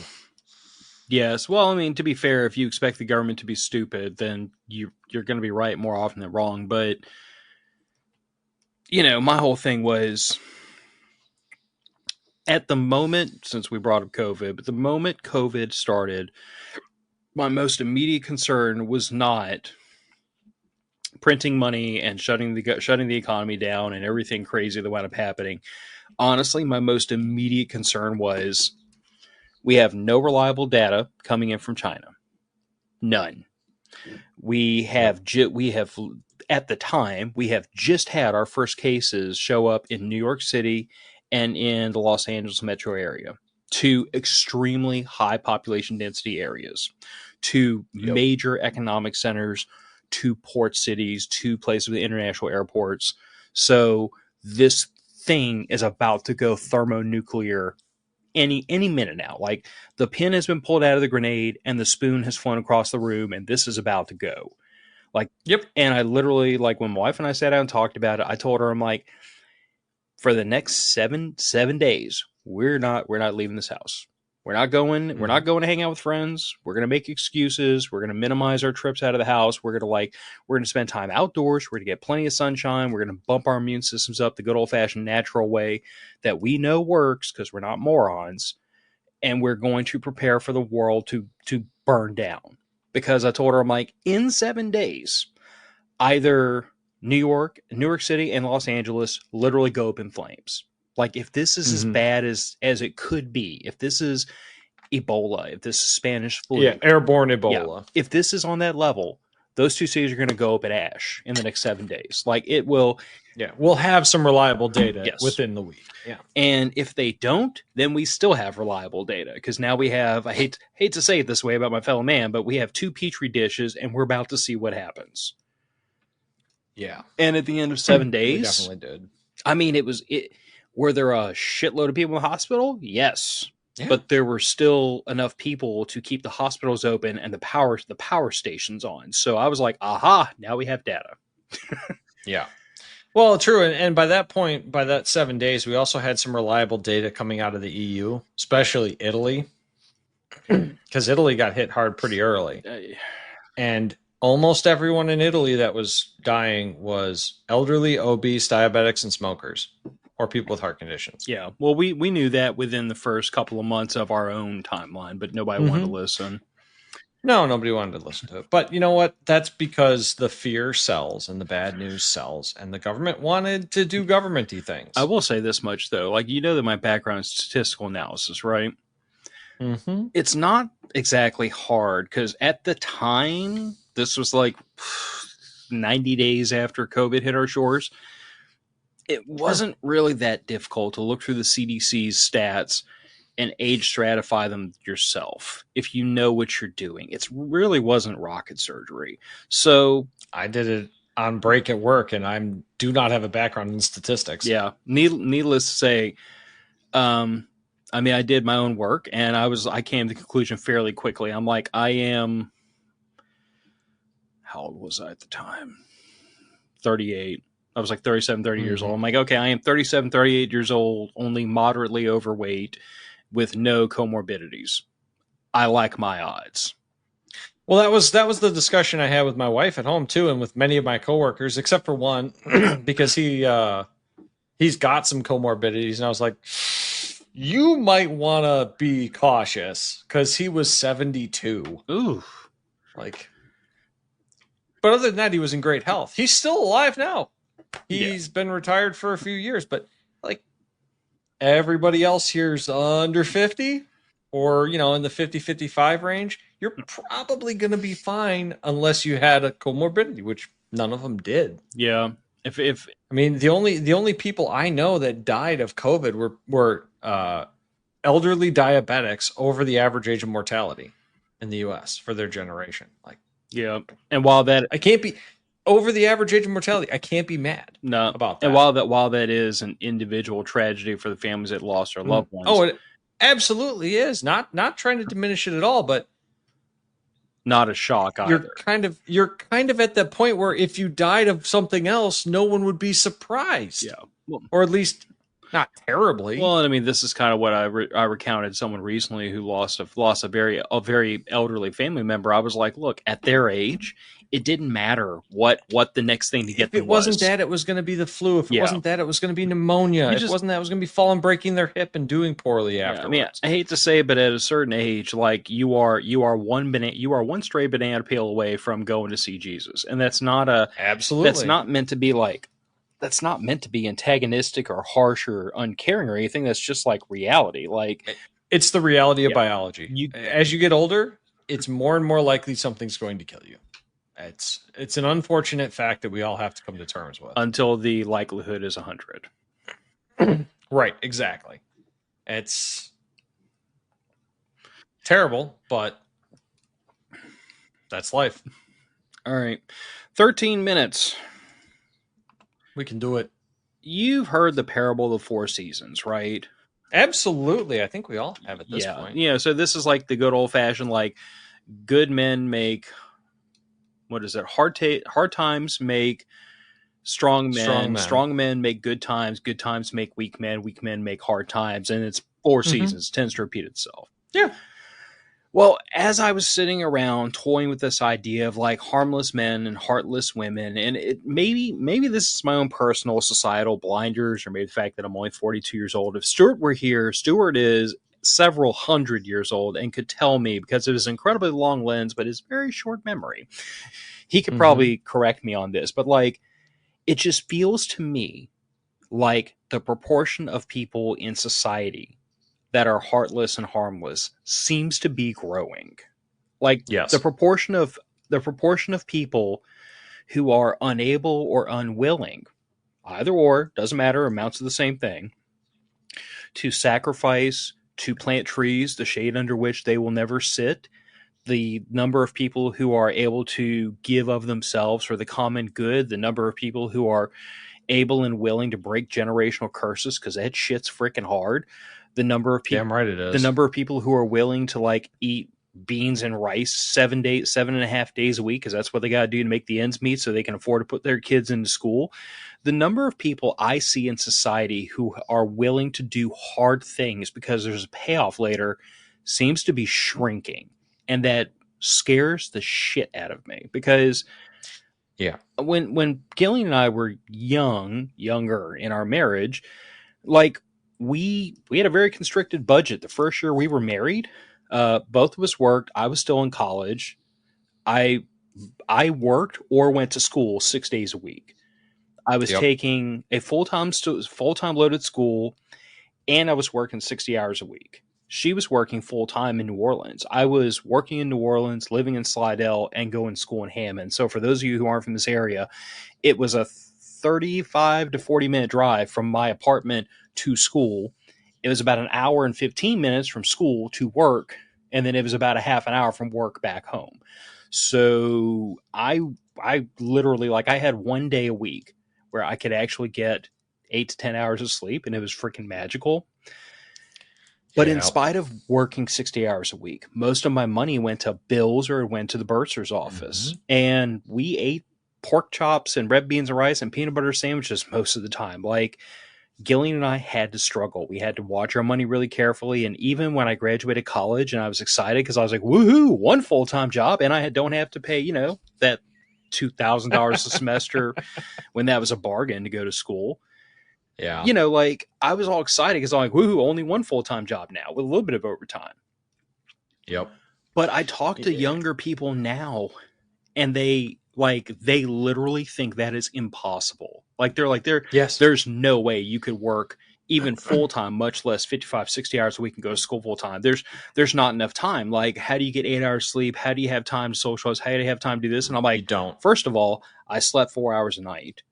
Yes. Well, I mean, to be fair, if you expect the government to be stupid, then you're going to be right more often than wrong. But, my whole thing was at the moment, since we brought up COVID, but the moment COVID started, my most immediate concern was not printing money and shutting the economy down and everything crazy that wound up happening. Honestly, my most immediate concern was we have no reliable data coming in from China. None. We have at the time, we have just had our first cases show up in New York City and in the Los Angeles metro area, two extremely high population density areas, two major economic centers, two port cities, two places with international airports. So this thing is about to go thermonuclear any minute now. Like the pin has been pulled out of the grenade and the spoon has flown across the room and this is about to go. Like, yep. And I literally, like when my wife and I sat down and talked about it, I told her, I'm like, for the next seven days, we're not leaving this house. We're not going to hang out with friends. We're going to make excuses. We're going to minimize our trips out of the house. We're going to spend time outdoors. We're going to get plenty of sunshine. We're going to bump our immune systems up the good old fashioned natural way that we know works because we're not morons. And we're going to prepare for the world to burn down. Because I told her, I'm like, in 7 days, either New York City, and Los Angeles literally go up in flames. Like if this is as bad as it could be, if this is Ebola, if this is Spanish flu, airborne Ebola, if this is on that level, those two cities are going to go up in ash in the next 7 days. Like it will. Yeah, we'll have some reliable data within the week. Yeah, and if they don't, then we still have reliable data because now we have. I hate to say it this way about my fellow man, but we have 2 petri dishes, and we're about to see what happens. Yeah, and at the end of 7 days, we definitely did. I mean, were there a shitload of people in the hospital? Yes. Yeah. But there were still enough people to keep the hospitals open and the power stations on. So I was like, aha, now we have data. Yeah. Well, true. And by that point, by that 7 days, we also had some reliable data coming out of the EU, especially Italy, because Italy got hit hard pretty early. And almost everyone in Italy that was dying was elderly, obese, diabetics, and smokers, or people with heart conditions. Yeah. Well, we knew that within the first couple of months of our own timeline, but nobody wanted to listen. No, nobody wanted to listen to it. But you know what? That's because the fear sells and the bad news sells, and the government wanted to do government-y things. I will say this much, though. Like, that my background is statistical analysis, right? Mm-hmm. It's not exactly hard because at the time, this was like 90 days after COVID hit our shores. It wasn't really that difficult to look through the CDC's stats and age stratify them yourself if you know what you're doing. It really wasn't rocket surgery. So I did it on break at work, and I do not have a background in statistics. Yeah, needless to say, I mean, I did my own work, and I came to the conclusion fairly quickly. I'm like, how old was I at the time? 38. I was like 37, 30 years old. I'm like, okay, I am 37, 38 years old, only moderately overweight with no comorbidities. I like my odds. Well, that was the discussion I had with my wife at home too, and with many of my coworkers, except for one, because he's got some comorbidities, and I was like, you might want to be cautious because he was 72. Ooh. Like, but other than that, he was in great health. He's still alive now. He's been retired for a few years, but like everybody else here's under 50 or, in the 50-55 range. You're probably going to be fine unless you had a comorbidity, which none of them did. Yeah. If I mean, the only people I know that died of COVID were elderly diabetics over the average age of mortality in the U.S. for their generation. Like, yeah, and while that I can't be over the average age of mortality, I can't be mad about that. And while that is an individual tragedy for the families that lost their loved ones, it absolutely is. Not trying to diminish it at all, but not a shock either. You're kind of at that point where if you died of something else, no one would be surprised. Yeah, well, or at least not terribly. Well, I mean, this is kind of what I recounted someone recently who lost a very elderly family member. I was like, look, at their age, it didn't matter what the next thing to get if it wasn't that, it was going to be the flu. If it wasn't that, it was going to be pneumonia. If it wasn't that, it was going to be falling, breaking their hip, and doing poorly afterwards. I mean, I hate to say it, but at a certain age, like you are one stray banana peel away from going to see Jesus, and that's not absolutely. That's not meant to be like. That's not meant to be antagonistic or harsh or uncaring or anything. That's just like reality. Like it's the reality of biology. As you get older, it's more and more likely something's going to kill you. It's an unfortunate fact that we all have to come to terms with. Until the likelihood is 100. Right, exactly. It's terrible, but that's life. All right. 13 minutes. We can do it. You've heard the parable of the four seasons, right? Absolutely. I think we all have at this point. Yeah, so this is like the good old-fashioned, like, good men make, what is it? Hard times make strong men. Strong men make good times make weak men make hard times. And it's four seasons. It tends to repeat itself. Yeah. Well, as I was sitting around toying with this idea of like harmless men and heartless women, and it maybe this is my own personal societal blinders, or maybe the fact that I'm only 42 years old. If Stuart were here, Stuart is several hundred years old and could tell me, because of his incredibly long lens, but his very short memory, he could probably correct me on this. But like, it just feels to me like the proportion of people in society that are heartless and harmless seems to be growing. Like the proportion of people who are unable or unwilling, either or, doesn't matter, amounts to the same thing, to sacrifice, to plant trees, the shade under which they will never sit, the number of people who are able to give of themselves for the common good, the number of people who are able and willing to break generational curses, because that shit's freaking hard. The number of people, damn right it is. The number of people who are willing to like eat beans and rice 7.5 days a week, because that's what they got to do to make the ends meet so they can afford to put their kids into school. The number of people I see in society who are willing to do hard things because there's a payoff later seems to be shrinking. And that scares the shit out of me, because when Gillian and I were younger in our marriage, like we had a very constricted budget. The first year we were married, both of us worked. I was still in college. I worked or went to school 6 days a week. I was taking a full-time loaded school, and I was working 60 hours a week. She was working full-time in New Orleans. I was working in New Orleans, living in Slidell, and going to school in Hammond. So for those of you who aren't from this area, it was a 35 to 40-minute drive from my apartment to school. It was about an hour and 15 minutes from school to work, and then it was about a half an hour from work back home. So I literally, like, I had 1 day a week where I could actually get 8 to 10 hours of sleep, and it was freaking magical. But in spite of working 60 hours a week, most of my money went to bills or it went to the bursar's office. And we ate pork chops and red beans and rice and peanut butter sandwiches most of the time. Like, Gillian and I had to struggle. We had to watch our money really carefully. And even when I graduated college and I was excited because I was like, woohoo, one full-time job. And don't have to pay, that $2,000 a semester when that was a bargain to go to school. Yeah. Like I was all excited because I'm like, woohoo, only one full-time job now with a little bit of overtime. Yep. But I talk to younger people now and they literally think that is impossible. Like they're like, Yes. there's no way you could work even full time, much less 55, 60 hours a week and go to school full time. There's not enough time. Like, how do you get 8 hours sleep? How do you have time to socialize? How do you have time to do this? And I'm like, you don't. First of all, I slept 4 hours a night.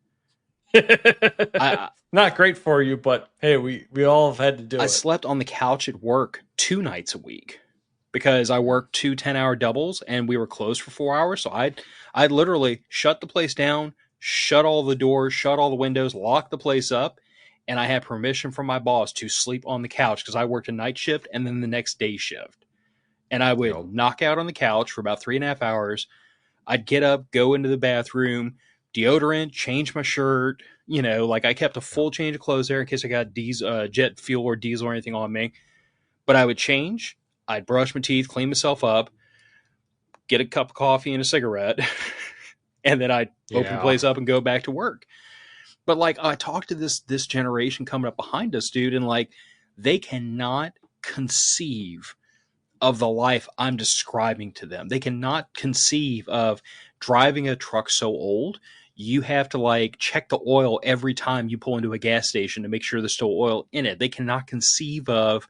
Not great for you, but hey, we all have had to do it. I slept on the couch at work 2 nights a week because I worked 2 10-hour doubles and we were closed for 4 hours. So I'd literally shut the place down, shut all the doors, shut all the windows, lock the place up. And I had permission from my boss to sleep on the couch because I worked a night shift and then the next day shift. And I would knock out on the couch for about 3.5 hours. I'd get up, go into the bathroom, deodorant, change my shirt. Like I kept a full change of clothes there in case I got jet fuel or diesel or anything on me. But I would change. I'd brush my teeth, clean myself up, get a cup of coffee and a cigarette, and then I'd open the place up and go back to work. But like I talked to this generation coming up behind us, dude, and like they cannot conceive of the life I'm describing to them. They cannot conceive of driving a truck so old. You have to like check the oil every time you pull into a gas station to make sure there's still oil in it. They cannot conceive of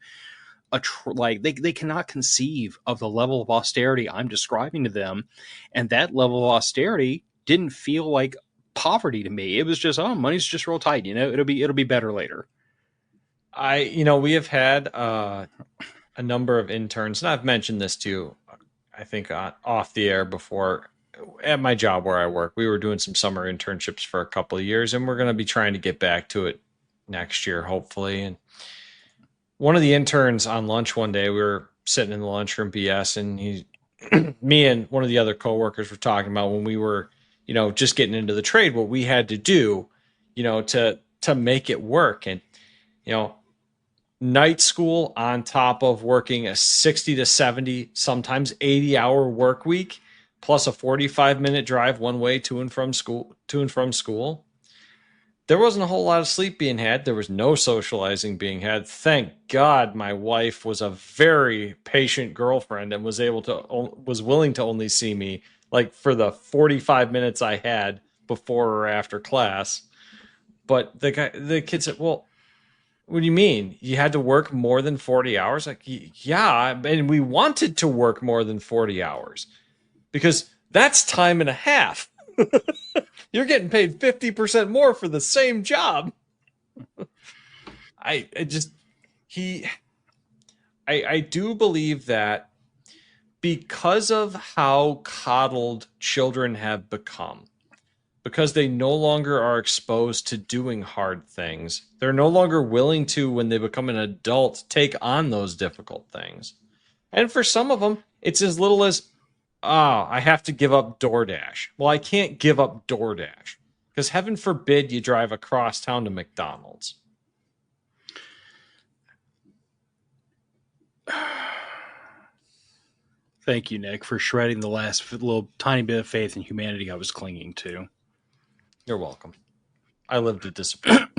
they cannot conceive of the level of austerity I'm describing to them. And that level of austerity didn't feel like poverty to me. It was just, money's just real tight, it'll be better later. We have had a number of interns, and I've mentioned this to you, I think off the air before. At my job where I work, we were doing some summer internships for a couple of years, and we're going to be trying to get back to it next year, hopefully. And one of the interns on lunch one day, we were sitting in the lunchroom BS, and me and one of the other coworkers were talking about when we were, just getting into the trade, what we had to do, to make it work. And, night school on top of working a 60 to 70, sometimes 80-hour work week, plus a 45-minute drive one way to and from school. There wasn't a whole lot of sleep being had. There was no socializing being had. Thank God my wife was a very patient girlfriend and was willing to only see me like for the 45 minutes I had before or after class. But the kid said, well, what do you mean? You had to work more than 40 hours? Like, yeah, and we wanted to work more than 40 hours because that's time and a half. You're getting paid 50% more for the same job. I do believe that because of how coddled children have become, because they no longer are exposed to doing hard things, they're no longer willing to, when they become an adult, take on those difficult things. And for some of them, it's as little as, I have to give up DoorDash. Well, I can't give up DoorDash because heaven forbid you drive across town to McDonald's. Thank you, Nick, for shredding the last little tiny bit of faith in humanity I was clinging to. You're welcome. I live to disappoint.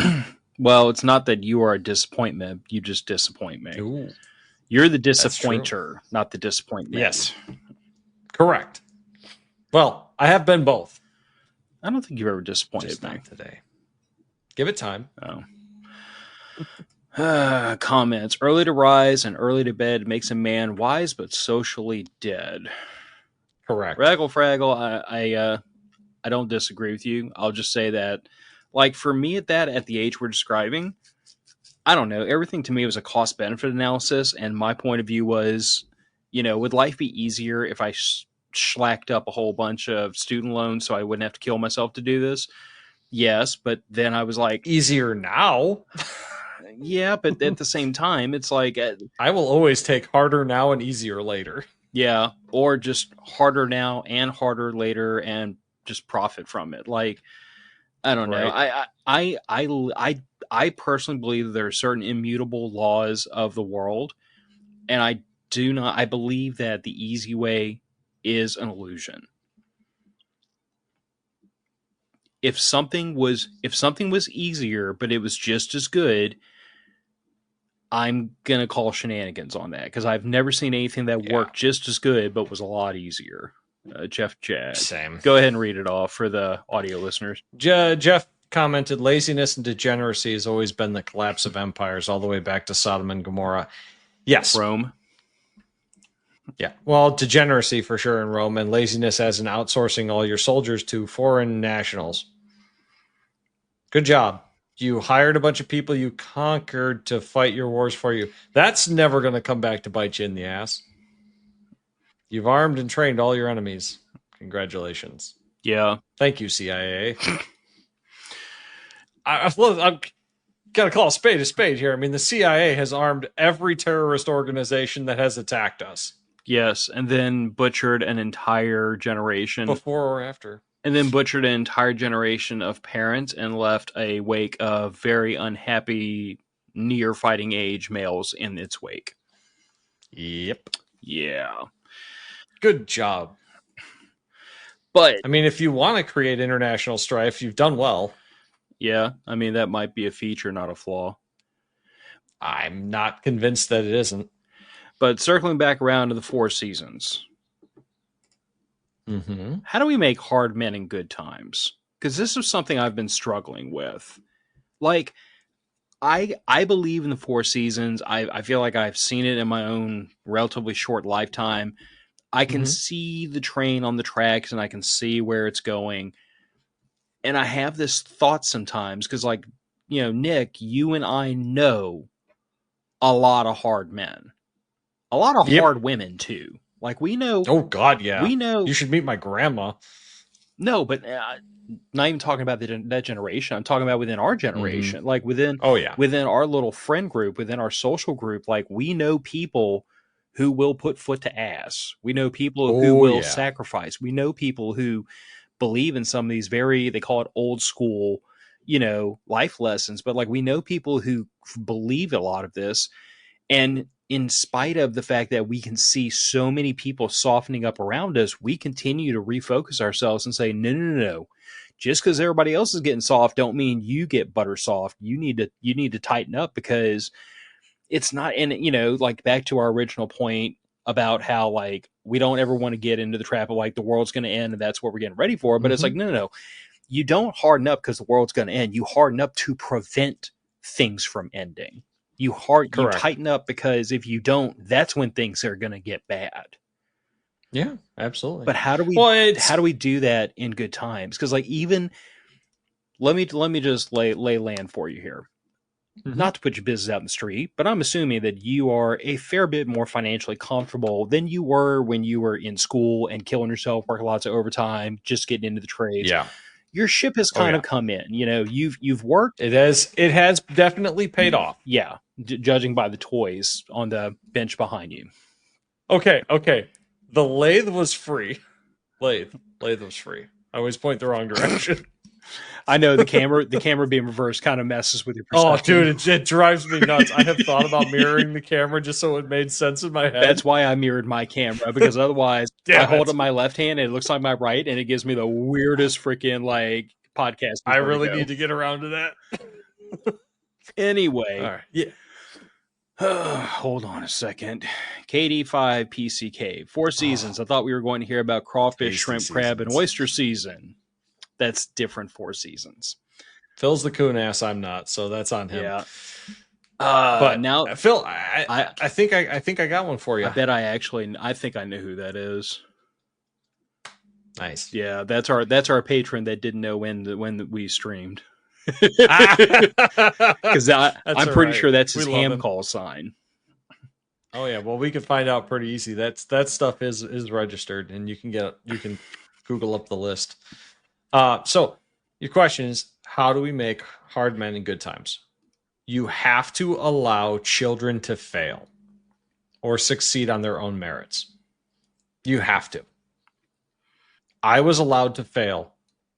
Well, it's not that you are a disappointment. You just disappoint me. Ooh, you're the disappointer, not the disappointment. Yes. Correct. Well, I have been both. I don't think you've ever disappointed just me. Not today. Give it time. Comments. Early to rise and early to bed makes a man wise but socially dead. Correct. Fraggle, I don't disagree with you. I'll just say that, like, for me at the age we're describing, I don't know. Everything to me was a cost-benefit analysis, and my point of view was, would life be easier if I schlacked up a whole bunch of student loans so I wouldn't have to kill myself to do this? Yes, but then I was like... Easier now? Yeah, but at the same time, it's like... I will always take harder now and easier later. Yeah, or just harder now and harder later and just profit from it. Like, I don't know. I personally believe that there are certain immutable laws of the world, and I believe that the easy way is an illusion. If something was easier, but it was just as good, I'm gonna call shenanigans on that because I've never seen anything that worked just as good but was a lot easier. Jeff Chad, same. Go ahead and read it off for the audio listeners. Jeff commented, laziness and degeneracy has always been the collapse of empires all the way back to Sodom and Gomorrah. Yes. Rome. Yeah. Well, degeneracy for sure in Rome, and laziness as in outsourcing all your soldiers to foreign nationals. Good job. You hired a bunch of people you conquered to fight your wars for you. That's never going to come back to bite you in the ass. You've armed and trained all your enemies. Congratulations. Yeah. Thank you, CIA. I've got to call a spade here. I mean, the CIA has armed every terrorist organization that has attacked us. Yes, and then butchered an entire generation. Before or after. And then butchered an entire generation of parents and left a wake of very unhappy, near fighting age males in its wake. Yep. Yeah. Good job. But I mean, if you want to create international strife, you've done well. Yeah, I mean, that might be a feature, not a flaw. I'm not convinced that it isn't. But circling back around to the Four Seasons. Mm-hmm. How do we make hard men in good times? Because this is something I've been struggling with. Like, I believe in the Four Seasons. I feel like I've seen it in my own relatively short lifetime. I can see the train on the tracks and I can see where it's going. And I have this thought sometimes because, like, you know, Nick, you and I know a lot of hard men. A lot of hard women, too. Like, we know... Oh, God, yeah. We know... You should meet my grandma. No, but not even talking about that generation. I'm talking about within our generation. Mm-hmm. Like, within our little friend group, within our social group, like, we know people who will put foot to ass. We know people who will sacrifice. We know people who believe in some of these they call it old school, you know, life lessons. But, like, we know people who believe a lot of this. And in spite of the fact that we can see so many people softening up around us, we continue to refocus ourselves and say, no. Just because everybody else is getting soft don't mean you get butter soft. You need to tighten up because it's not, and you know, like back to our original point about how like we don't ever want to get into the trap of like the world's going to end and that's what we're getting ready for. But it's like, no. You don't harden up because the world's going to end. You harden up to prevent things from ending. You tighten up because if you don't, that's when things are going to get bad. Yeah, absolutely. But how do we do that in good times? Because like even let me just lay land for you here. Mm-hmm. Not to put your business out in the street, but I'm assuming that you are a fair bit more financially comfortable than you were when you were in school and killing yourself, working lots of overtime, just getting into the trades. Yeah. Your ship has kind of come in. You know, you've worked. It has definitely paid off. Yeah, judging by the toys on the bench behind you. Okay. The lathe was free. Lathe was free. I always point the wrong direction. I know the camera being reversed kind of messes with your perspective. Oh, dude, it drives me nuts. I have thought about mirroring the camera just so it made sense in my head. That's why I mirrored my camera, because otherwise I hold up my left hand and it looks like my right, and it gives me the weirdest freaking like podcast. I really need to get around to that. Anyway. All right. Yeah. Hold on a second. KD5 PCK. 4 seasons. I thought we were going to hear about crawfish, shrimp, crab, and oyster season. That's different 4 seasons. Phil's the coon ass. I'm not, so that's on him. Yeah. But now, Phil, I think I got one for you. I think I know who that is. Nice. Yeah, that's our patron that didn't know when we streamed. Because I'm pretty sure that's his ham call sign. Oh yeah, well we can find out pretty easy. That stuff is registered, and you can Google up the list. So your question is, how do we make hard men in good times? You have to allow children to fail or succeed on their own merits. You have to. I was allowed to fail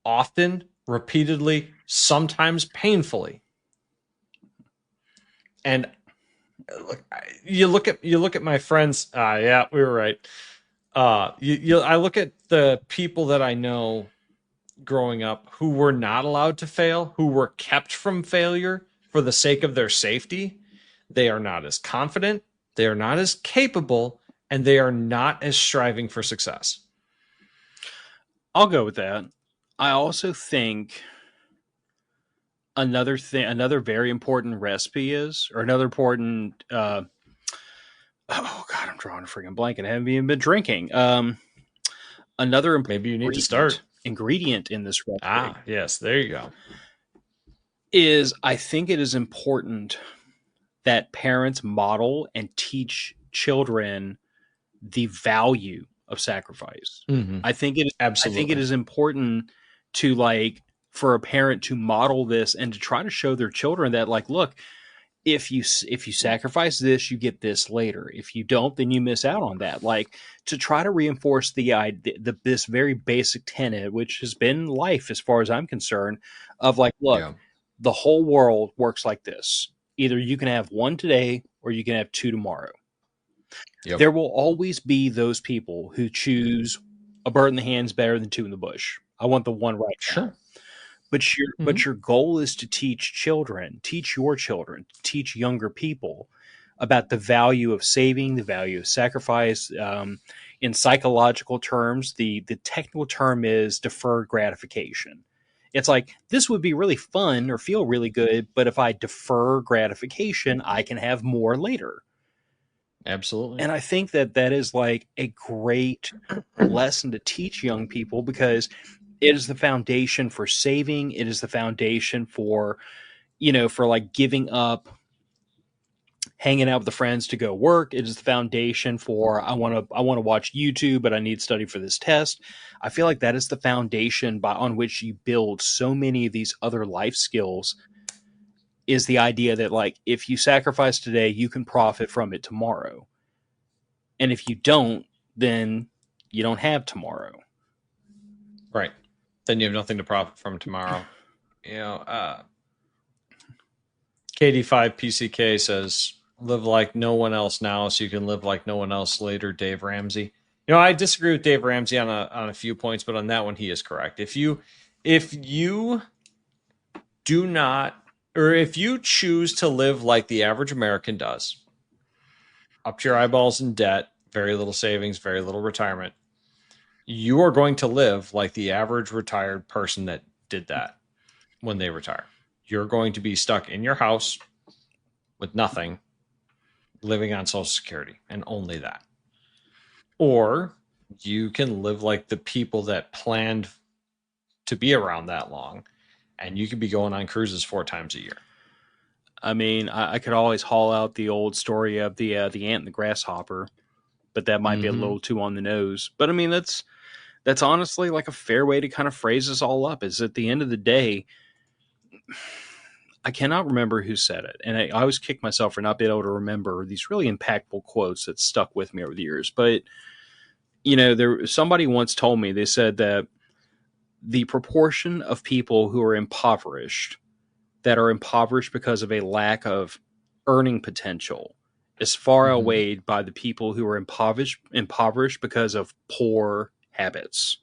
often, repeatedly, sometimes painfully. And you look at my friends. Yeah, we were right. I look at the people that I know growing up who were not allowed to fail, who were kept from failure for the sake of their safety. They are not as confident, they are not as capable, and they are not as striving for success. I'll go with that. I also think another very important recipe is, or another important, oh God, I'm drawing a freaking blank and I haven't even been drinking. Another Maybe you need to start. ingredient in this recipe Yes, there you go. is I think it is important that parents model and teach children the value of sacrifice. Mm-hmm. I think it Absolutely. I think it is important to for a parent to model this and to try to show their children that look, if you sacrifice this, you get this later. If you don't, then you miss out on that. To try to reinforce this very basic tenet, which has been life as far as I'm concerned, of look, the whole world works like this. Either you can have one today or you can have two tomorrow. Yep. There will always be those people who choose a bird in the hand is better than two in the bush. I want the one right now. But your goal is to teach your children, teach younger people about the value of saving, the value of sacrifice. In psychological terms, the technical term is deferred gratification. It's this would be really fun or feel really good, but if I defer gratification, I can have more later. Absolutely. And I think that is a great lesson to teach young people, because it is the foundation for saving. It is the foundation for, for giving up hanging out with the friends to go work. It is the foundation for I want to watch YouTube, but I need to study for this test. I feel like that is the foundation on which you build so many of these other life skills. Is the idea that if you sacrifice today, you can profit from it tomorrow. And if you don't, then you don't have tomorrow. Right. Then you have nothing to profit from tomorrow. KD5 PCK says, live like no one else now so you can live like no one else later, Dave Ramsey. I disagree with Dave Ramsey on a few points, but on that one, he is correct. If you do not, or if you choose to live like the average American does, up to your eyeballs in debt, very little savings, very little retirement, you are going to live like the average retired person that did that when they retire. You're going to be stuck in your house with nothing, living on Social Security and only that. Or you can live like the people that planned to be around that long, and you could be going on cruises 4 times a year. I mean, I could always haul out the old story of the ant and the grasshopper, but that might be a little too on the nose. But I mean, that's honestly a fair way to kind of phrase this all up. Is at the end of the day, I cannot remember who said it, and I always kick myself for not being able to remember these really impactful quotes that stuck with me over the years. But somebody once told me, they said that the proportion of people who are impoverished, that are impoverished because of a lack of earning potential, is far outweighed by the people who are impoverished because of poor habits.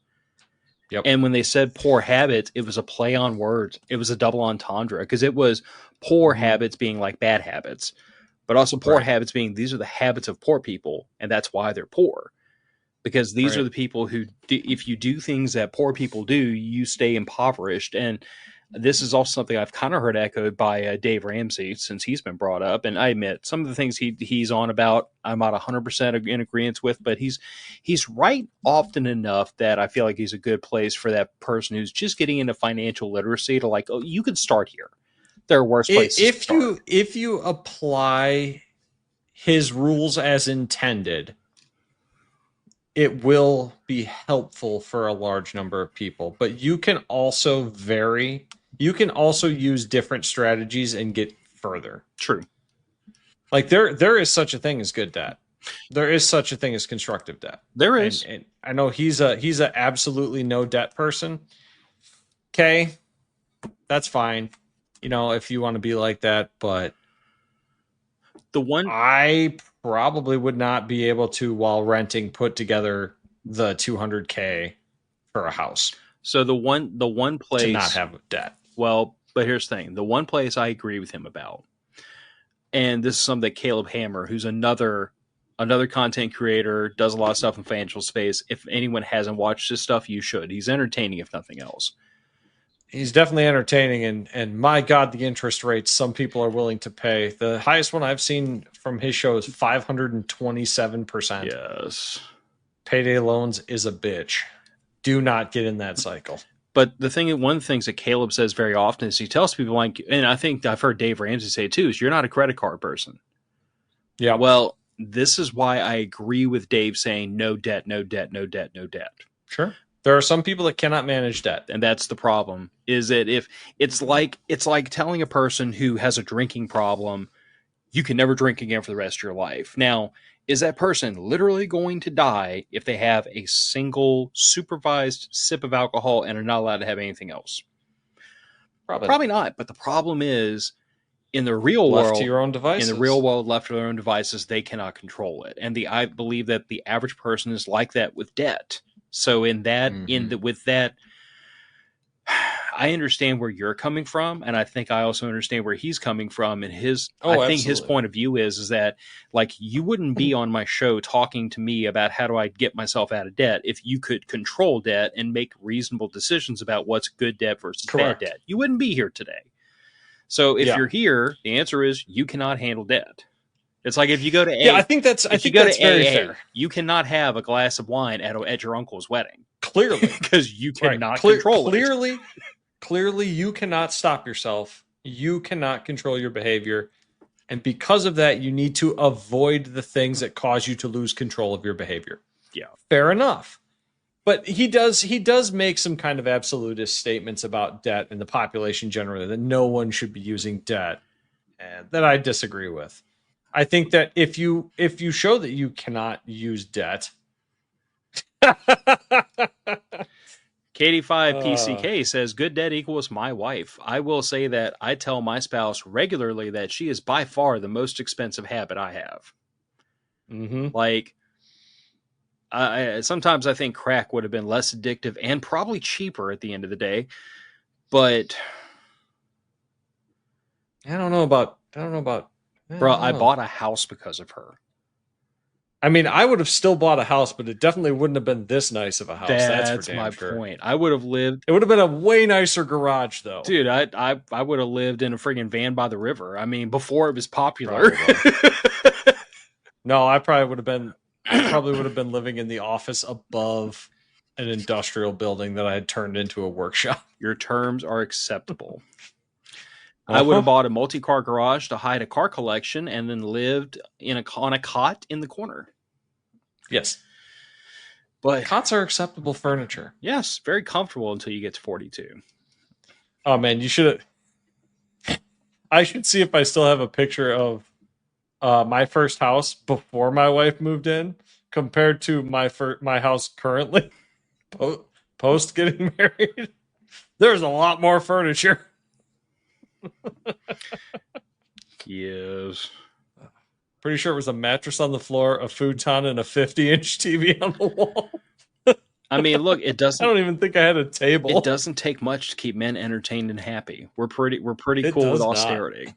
Yep. And when they said poor habits, it was a play on words. It was a double entendre, because it was poor habits being like bad habits, but also poor habits being these are the habits of poor people, and that's why they're poor. Because these are the people who, if you do things that poor people do, you stay impoverished. And this is also something I've kind of heard echoed by Dave Ramsey since he's been brought up. And I admit some of the things he's on about, I'm not 100% in agreement with, but he's right often enough that I feel like he's a good place for that person who's just getting into financial literacy to oh, you can start here. There are worse places to start. If you apply his rules as intended, it will be helpful for a large number of people. But you can also use different strategies and get further. True. There is such a thing as good debt. There is such a thing as constructive debt. There is. And I know he's a absolutely no debt person. Okay. That's fine. If you want to be like that, but The one, I probably would not be able to, while renting, put together the 200K for a house so the one to not place, have debt. well, but here's the thing: the one place I agree with him about, and this is something that Caleb Hammer, who's another content creator, does a lot of stuff in financial space. If anyone hasn't watched his stuff, you should. He's entertaining, if nothing else. He's definitely entertaining, and my God, the interest rates some people are willing to pay. The highest one I've seen from his show is 527%. Yes. Payday loans is a bitch. Do not get in that cycle. But one of the things that Caleb says very often is he tells people, like, and I think I've heard Dave Ramsey say it too, is you're not a credit card person. Yeah. Well, this is why I agree with Dave saying no debt, no debt, no debt, no debt. Sure. There are some people that cannot manage debt. And that's the problem, is that if it's like telling a person who has a drinking problem, you can never drink again for the rest of your life. Now, is that person literally going to die if they have a single supervised sip of alcohol and are not allowed to have anything else? Probably not. But the problem is, in the real world, to your own devices. In the real world, left to their own devices, they cannot control it. And I believe that the average person is like that with debt. So with that, I understand where you're coming from, and I think I also understand where he's coming from. And I think his point of view is that, like, you wouldn't be on my show talking to me about how do I get myself out of debt if you could control debt and make reasonable decisions about what's good debt versus bad debt. You wouldn't be here today. So if you're here, the answer is you cannot handle debt. It's like if you go to I think that's very fair. You cannot have a glass of wine at your uncle's wedding. Clearly, because you cannot control it. Clearly, you cannot stop yourself. You cannot control your behavior, and because of that, you need to avoid the things that cause you to lose control of your behavior. Yeah, fair enough. But he does make some kind of absolutist statements about debt and the population generally, that no one should be using debt, and that I disagree with. I think that if you show that you cannot use debt. Katie5PCK says, good debt equals my wife. I will say that I tell my spouse regularly that she is by far the most expensive habit I have. Mm-hmm. Like, sometimes I think crack would have been less addictive and probably cheaper at the end of the day. But I don't know about. Bro, I bought a house because of her. I mean, I would have still bought a house, but it definitely wouldn't have been this nice of a house. That's for my sure. point. I would have lived. It would have been a way nicer garage, though. Dude, I would have lived in a friggin' van by the river. I mean, before it was popular. No, I probably would have been living in the office above an industrial building that I had turned into a workshop. Your terms are acceptable. I would have bought a multi-car garage to hide a car collection and then lived on a cot in the corner. Yes. But cots are acceptable furniture. Yes, very comfortable until you get to 42. Oh, man, I should see if I still have a picture of my first house before my wife moved in compared to my house currently post getting married. There's a lot more furniture. Yes. Pretty sure it was a mattress on the floor, a futon, and a 50-inch TV on the wall. I mean, look, it doesn't. I don't even think I had a table. It doesn't take much to keep men entertained and happy. We're pretty cool with austerity. Not.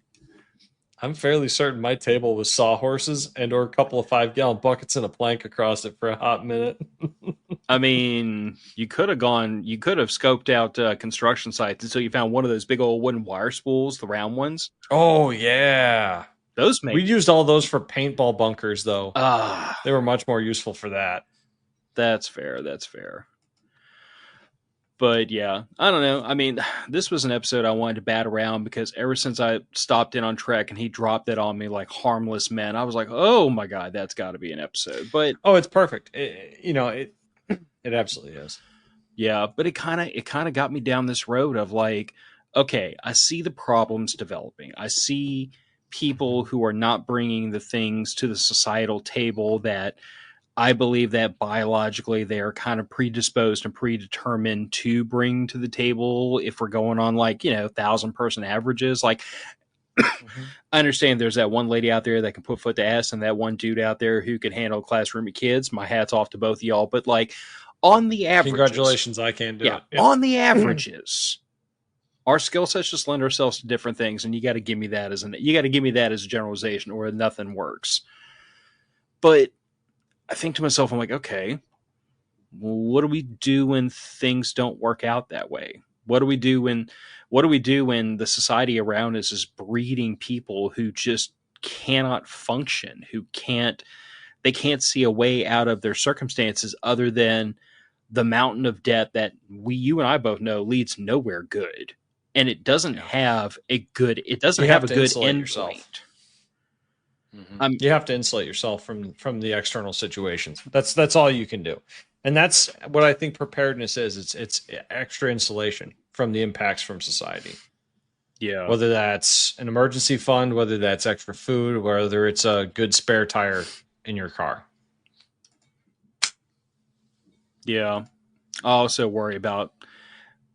I'm fairly certain my table was sawhorses and/or a couple of 5-gallon buckets and a plank across it for a hot minute. I mean, you could have scoped out construction sites until you found one of those big old wooden wire spools, the round ones. Oh, yeah. We used all those for paintball bunkers, though. They were much more useful for that. That's fair. But yeah, I don't know. I mean, this was an episode I wanted to bat around because ever since I stopped in on Trek and he dropped it on me like Harmless Men, I was like, oh my God, that's got to be an episode. But it's perfect. It absolutely is. Yeah, but it kind of got me down this road of like, okay, I see the problems developing. I see people who are not bringing the things to the societal table that I believe that biologically they are kind of predisposed and predetermined to bring to the table if we're going on 1,000-person averages. Like, Mm-hmm. I understand there's that one lady out there that can put foot to ass and that one dude out there who can handle a classroom of kids. My hat's off to both of y'all. But like on the averages, Congratulations, I can't do yeah, it. Yep. on the averages, our skill sets just lend ourselves to different things, and you got to give me that as a generalization, or nothing works. But I think to myself, I'm like, okay, well, what do we do when things don't work out that way? What do we do when the society around us is breeding people who just cannot function, they can't see a way out of their circumstances other than the mountain of debt that you and I both know leads nowhere good, and it doesn't Yeah. have a good You have to insulate end yourself. point. You have to insulate yourself from the external situations. That's all you can do, and that's what I think preparedness is. It's extra insulation from the impacts from society. Yeah, Whether that's an emergency fund, whether that's extra food, whether it's a good spare tire in your car. yeah. I also worry about,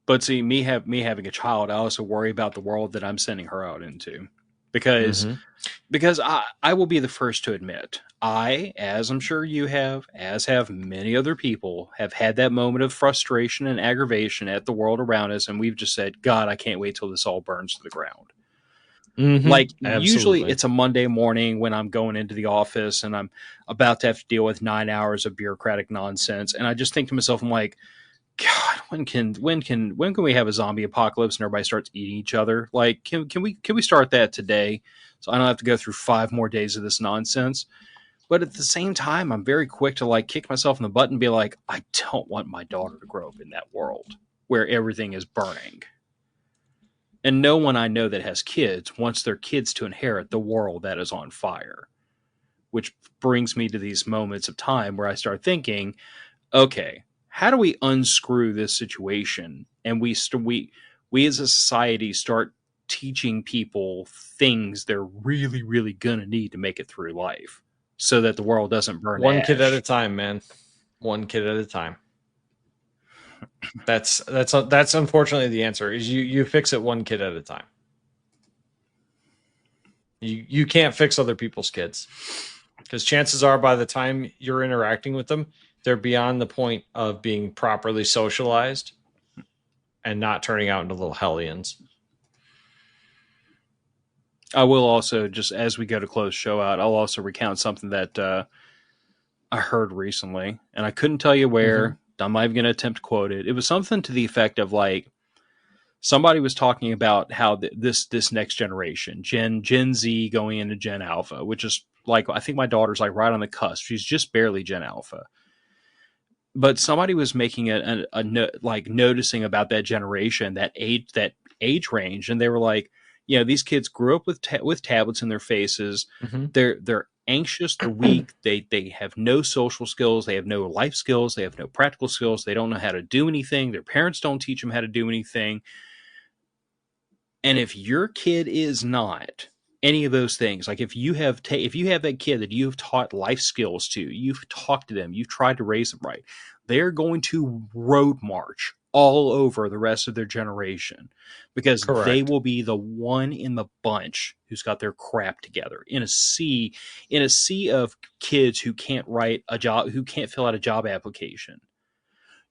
but see, me having a child, I also worry about the world that I'm sending her out into, because Mm-hmm. I will be the first to admit, I, as I'm sure you have, as have many other people, have had that moment of frustration and aggravation at the world around us, and we've just said, God, I can't wait till this all burns to the ground. Mm-hmm. Like, usually Absolutely. it's a Monday morning when I'm going into the office and I'm about to have to deal with 9 hours of bureaucratic nonsense, and I just think to myself, I'm like, God, when can we have a zombie apocalypse and everybody starts eating each other? Like, can we start that today, so I don't have to go through 5 more days of this nonsense? But at the same time, I'm very quick to like kick myself in the butt and be like, I don't want my daughter to grow up in that world where everything is burning. And no one I know that has kids wants their kids to inherit the world that is on fire. Which brings me to these moments of time where I start thinking, okay, how do we unscrew this situation, and we as a society start teaching people things they're really really gonna need to make it through life, so that the world doesn't burn to One kid at a ash. time, man. One kid at a time. That's unfortunately the answer. Is you fix it one kid at a time. You can't fix other people's kids, because chances are by the time you're interacting with them, they're beyond the point of being properly socialized and not turning out into little hellions. I will also, just as we go to close show out, I'll also recount something that I heard recently, and I couldn't tell you Mm-hmm. where. I'm not even going to attempt to quote it. It was something to the effect of like, somebody was talking about how this next generation, Gen Z going into Gen Alpha, which is like, I think my daughter's like right on the cusp. She's just barely Gen Alpha. But somebody was making like noticing about that generation, that age range, and they were like, these kids grew up with tablets in their faces. Mm-hmm. They're anxious, they're weak, they have no social skills, they have no life skills, they have no practical skills, they don't know how to do anything, their parents don't teach them how to do anything. And if your kid is not any of those things, like if you have that kid that you've taught life skills to, you've talked to them, you've tried to raise them right, they're going to road march all over the rest of their generation, because they Correct. will be the one in the bunch who's got their crap together in a sea of kids who can't write a job, who can't fill out a job application.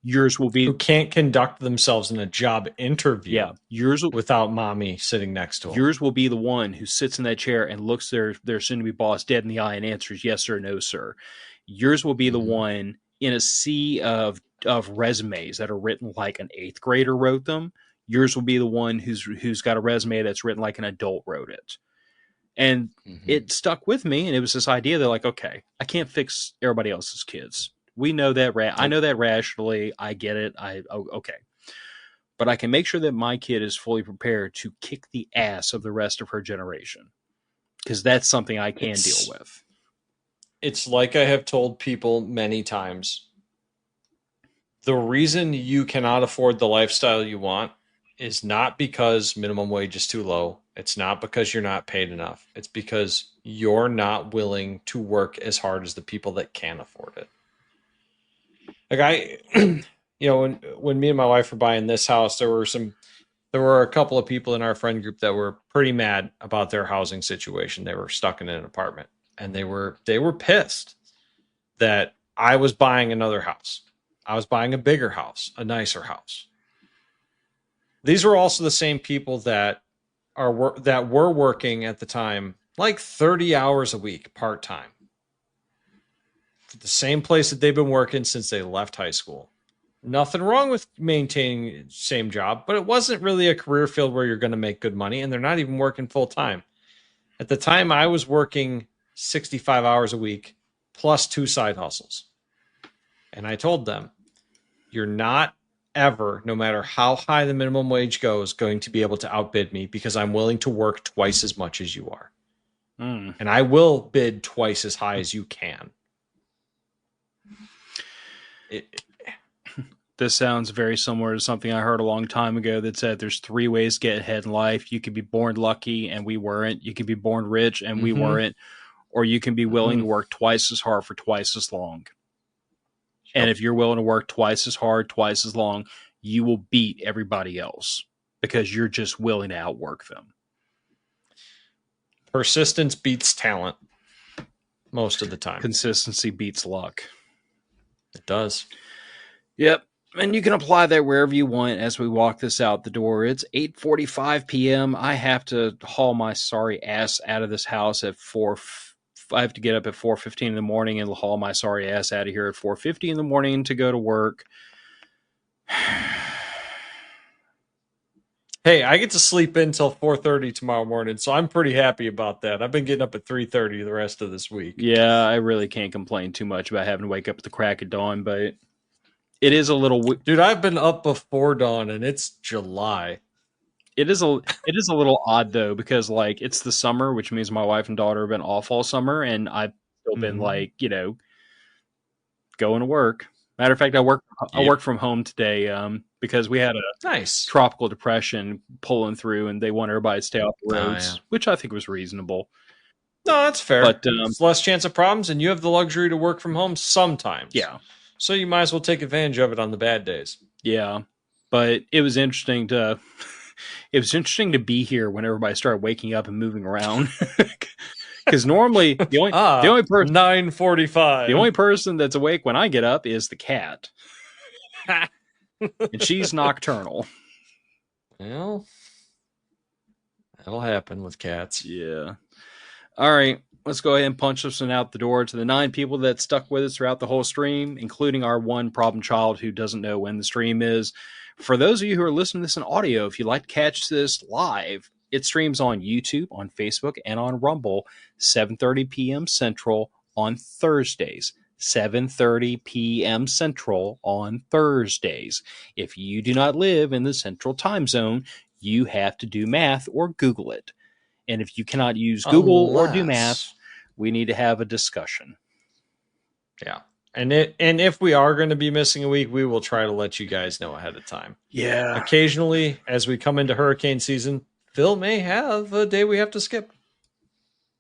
Yours will Who be, can't conduct themselves in a job interview yeah, yours will without mommy sitting next to them. Yours will be the one who sits in that chair and looks their soon to be boss dead in the eye and answers yes or no, sir. Yours will be the Mm-hmm. one in a sea of resumes that are written like an eighth grader wrote them. Yours will be the one who's got a resume that's written like an adult wrote it. And Mm-hmm. it stuck with me, and it was this idea that like, okay, I can't fix everybody else's kids. We know that. I Nope. know that rationally. I get it. Okay, but I can make sure that my kid is fully prepared to kick the ass of the rest of her generation, because that's something I can deal It's with. it's like I have told people many times. The reason you cannot afford the lifestyle you want is not because minimum wage is too low. It's not because you're not paid enough. It's because you're not willing to work as hard as the people that can afford it. Like I when me and my wife were buying this house, there there were a couple of people in our friend group that were pretty mad about their housing situation. They were stuck in an apartment, and they were pissed that I was buying another house. I was buying a bigger house, a nicer house. These were also the same people that were working at the time like 30 hours a week part-time. The same place that they've been working since they left high school. Nothing wrong with maintaining the same job, but it wasn't really a career field where you're going to make good money, and they're not even working full time. At the time, I was working 65 hours a week plus 2 side hustles. And I told them, you're not ever, no matter how high the minimum wage goes, going to be able to outbid me because I'm willing to work twice as much as you are. And I will bid twice as high as you can. This sounds very similar to something I heard a long time ago that said there's 3 ways to get ahead in life. You could be born lucky and we weren't. You could be born rich and we weren't. Or you can be willing to work twice as hard for twice as long. Yep. And if you're willing to work twice as hard, twice as long, you will beat everybody else because you're just willing to outwork them. Persistence beats talent most of the time. Consistency beats luck. It does. Yep. And you can apply that wherever you want as we walk this out the door. It's 8:45 p.m. I have to haul my sorry ass out of this house at 4. I have to get up at 4:15 in the morning and haul my sorry ass out of here at 4:50 in the morning to go to work. Hey, I get to sleep in until 4:30 tomorrow morning, so I'm pretty happy about that. I've been getting up at 3:30 the rest of this week. Yeah, I really can't complain too much about having to wake up at the crack of dawn, but it is a little... Dude, I've been up before dawn, and it's July. It is a little odd, though, because, like, it's the summer, which means my wife and daughter have been off all summer, and I've still been, like, going to work. Matter of fact, I work from home today because we had a nice tropical depression pulling through, and they want everybody to stay off the roads, which I think was reasonable. No, that's fair. But it's less chance of problems, and you have the luxury to work from home sometimes. Yeah. So you might as well take advantage of it on the bad days. Yeah. But it was interesting to be here when everybody started waking up and moving around. Because normally the only person 9:45. The only person that's awake when I get up is the cat. And she's nocturnal. Well, that'll happen with cats. Yeah. All right. Let's go ahead and punch this one out the door to the 9 people that stuck with us throughout the whole stream, including our one problem child who doesn't know when the stream is. For those of you who are listening to this in audio, if you'd like to catch this live, it streams on YouTube, on Facebook, and on Rumble, 7:30 p.m. Central on Thursdays. 7:30 p.m. Central on Thursdays. If you do not live in the Central Time Zone, you have to do math or Google it. And if you cannot use Google or do math, we need to have a discussion. Yeah. And if we are going to be missing a week, we will try to let you guys know ahead of time. Yeah. Occasionally, as we come into hurricane season, Phil may have a day we have to skip.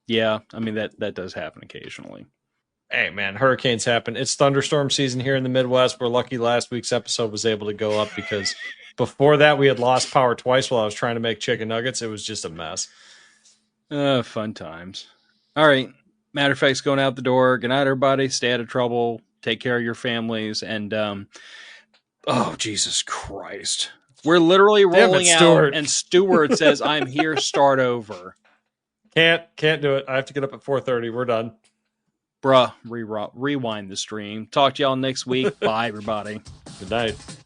Yeah, I mean, that does happen occasionally. Hey, man, hurricanes happen. It's thunderstorm season here in the Midwest. We're lucky last week's episode was able to go up because before that, we had lost power twice while I was trying to make chicken nuggets. It was just a mess. Fun times. All right. Matter of fact's going out the door. Good night, everybody. Stay out of trouble. Take care of your families. And, oh, Jesus Christ. We're literally rolling out, and Stuart says, I'm here, start over. Can't do it. I have to get up at 4:30. We're done. Bruh, rewind the stream. Talk to y'all next week. Bye, everybody. Good night.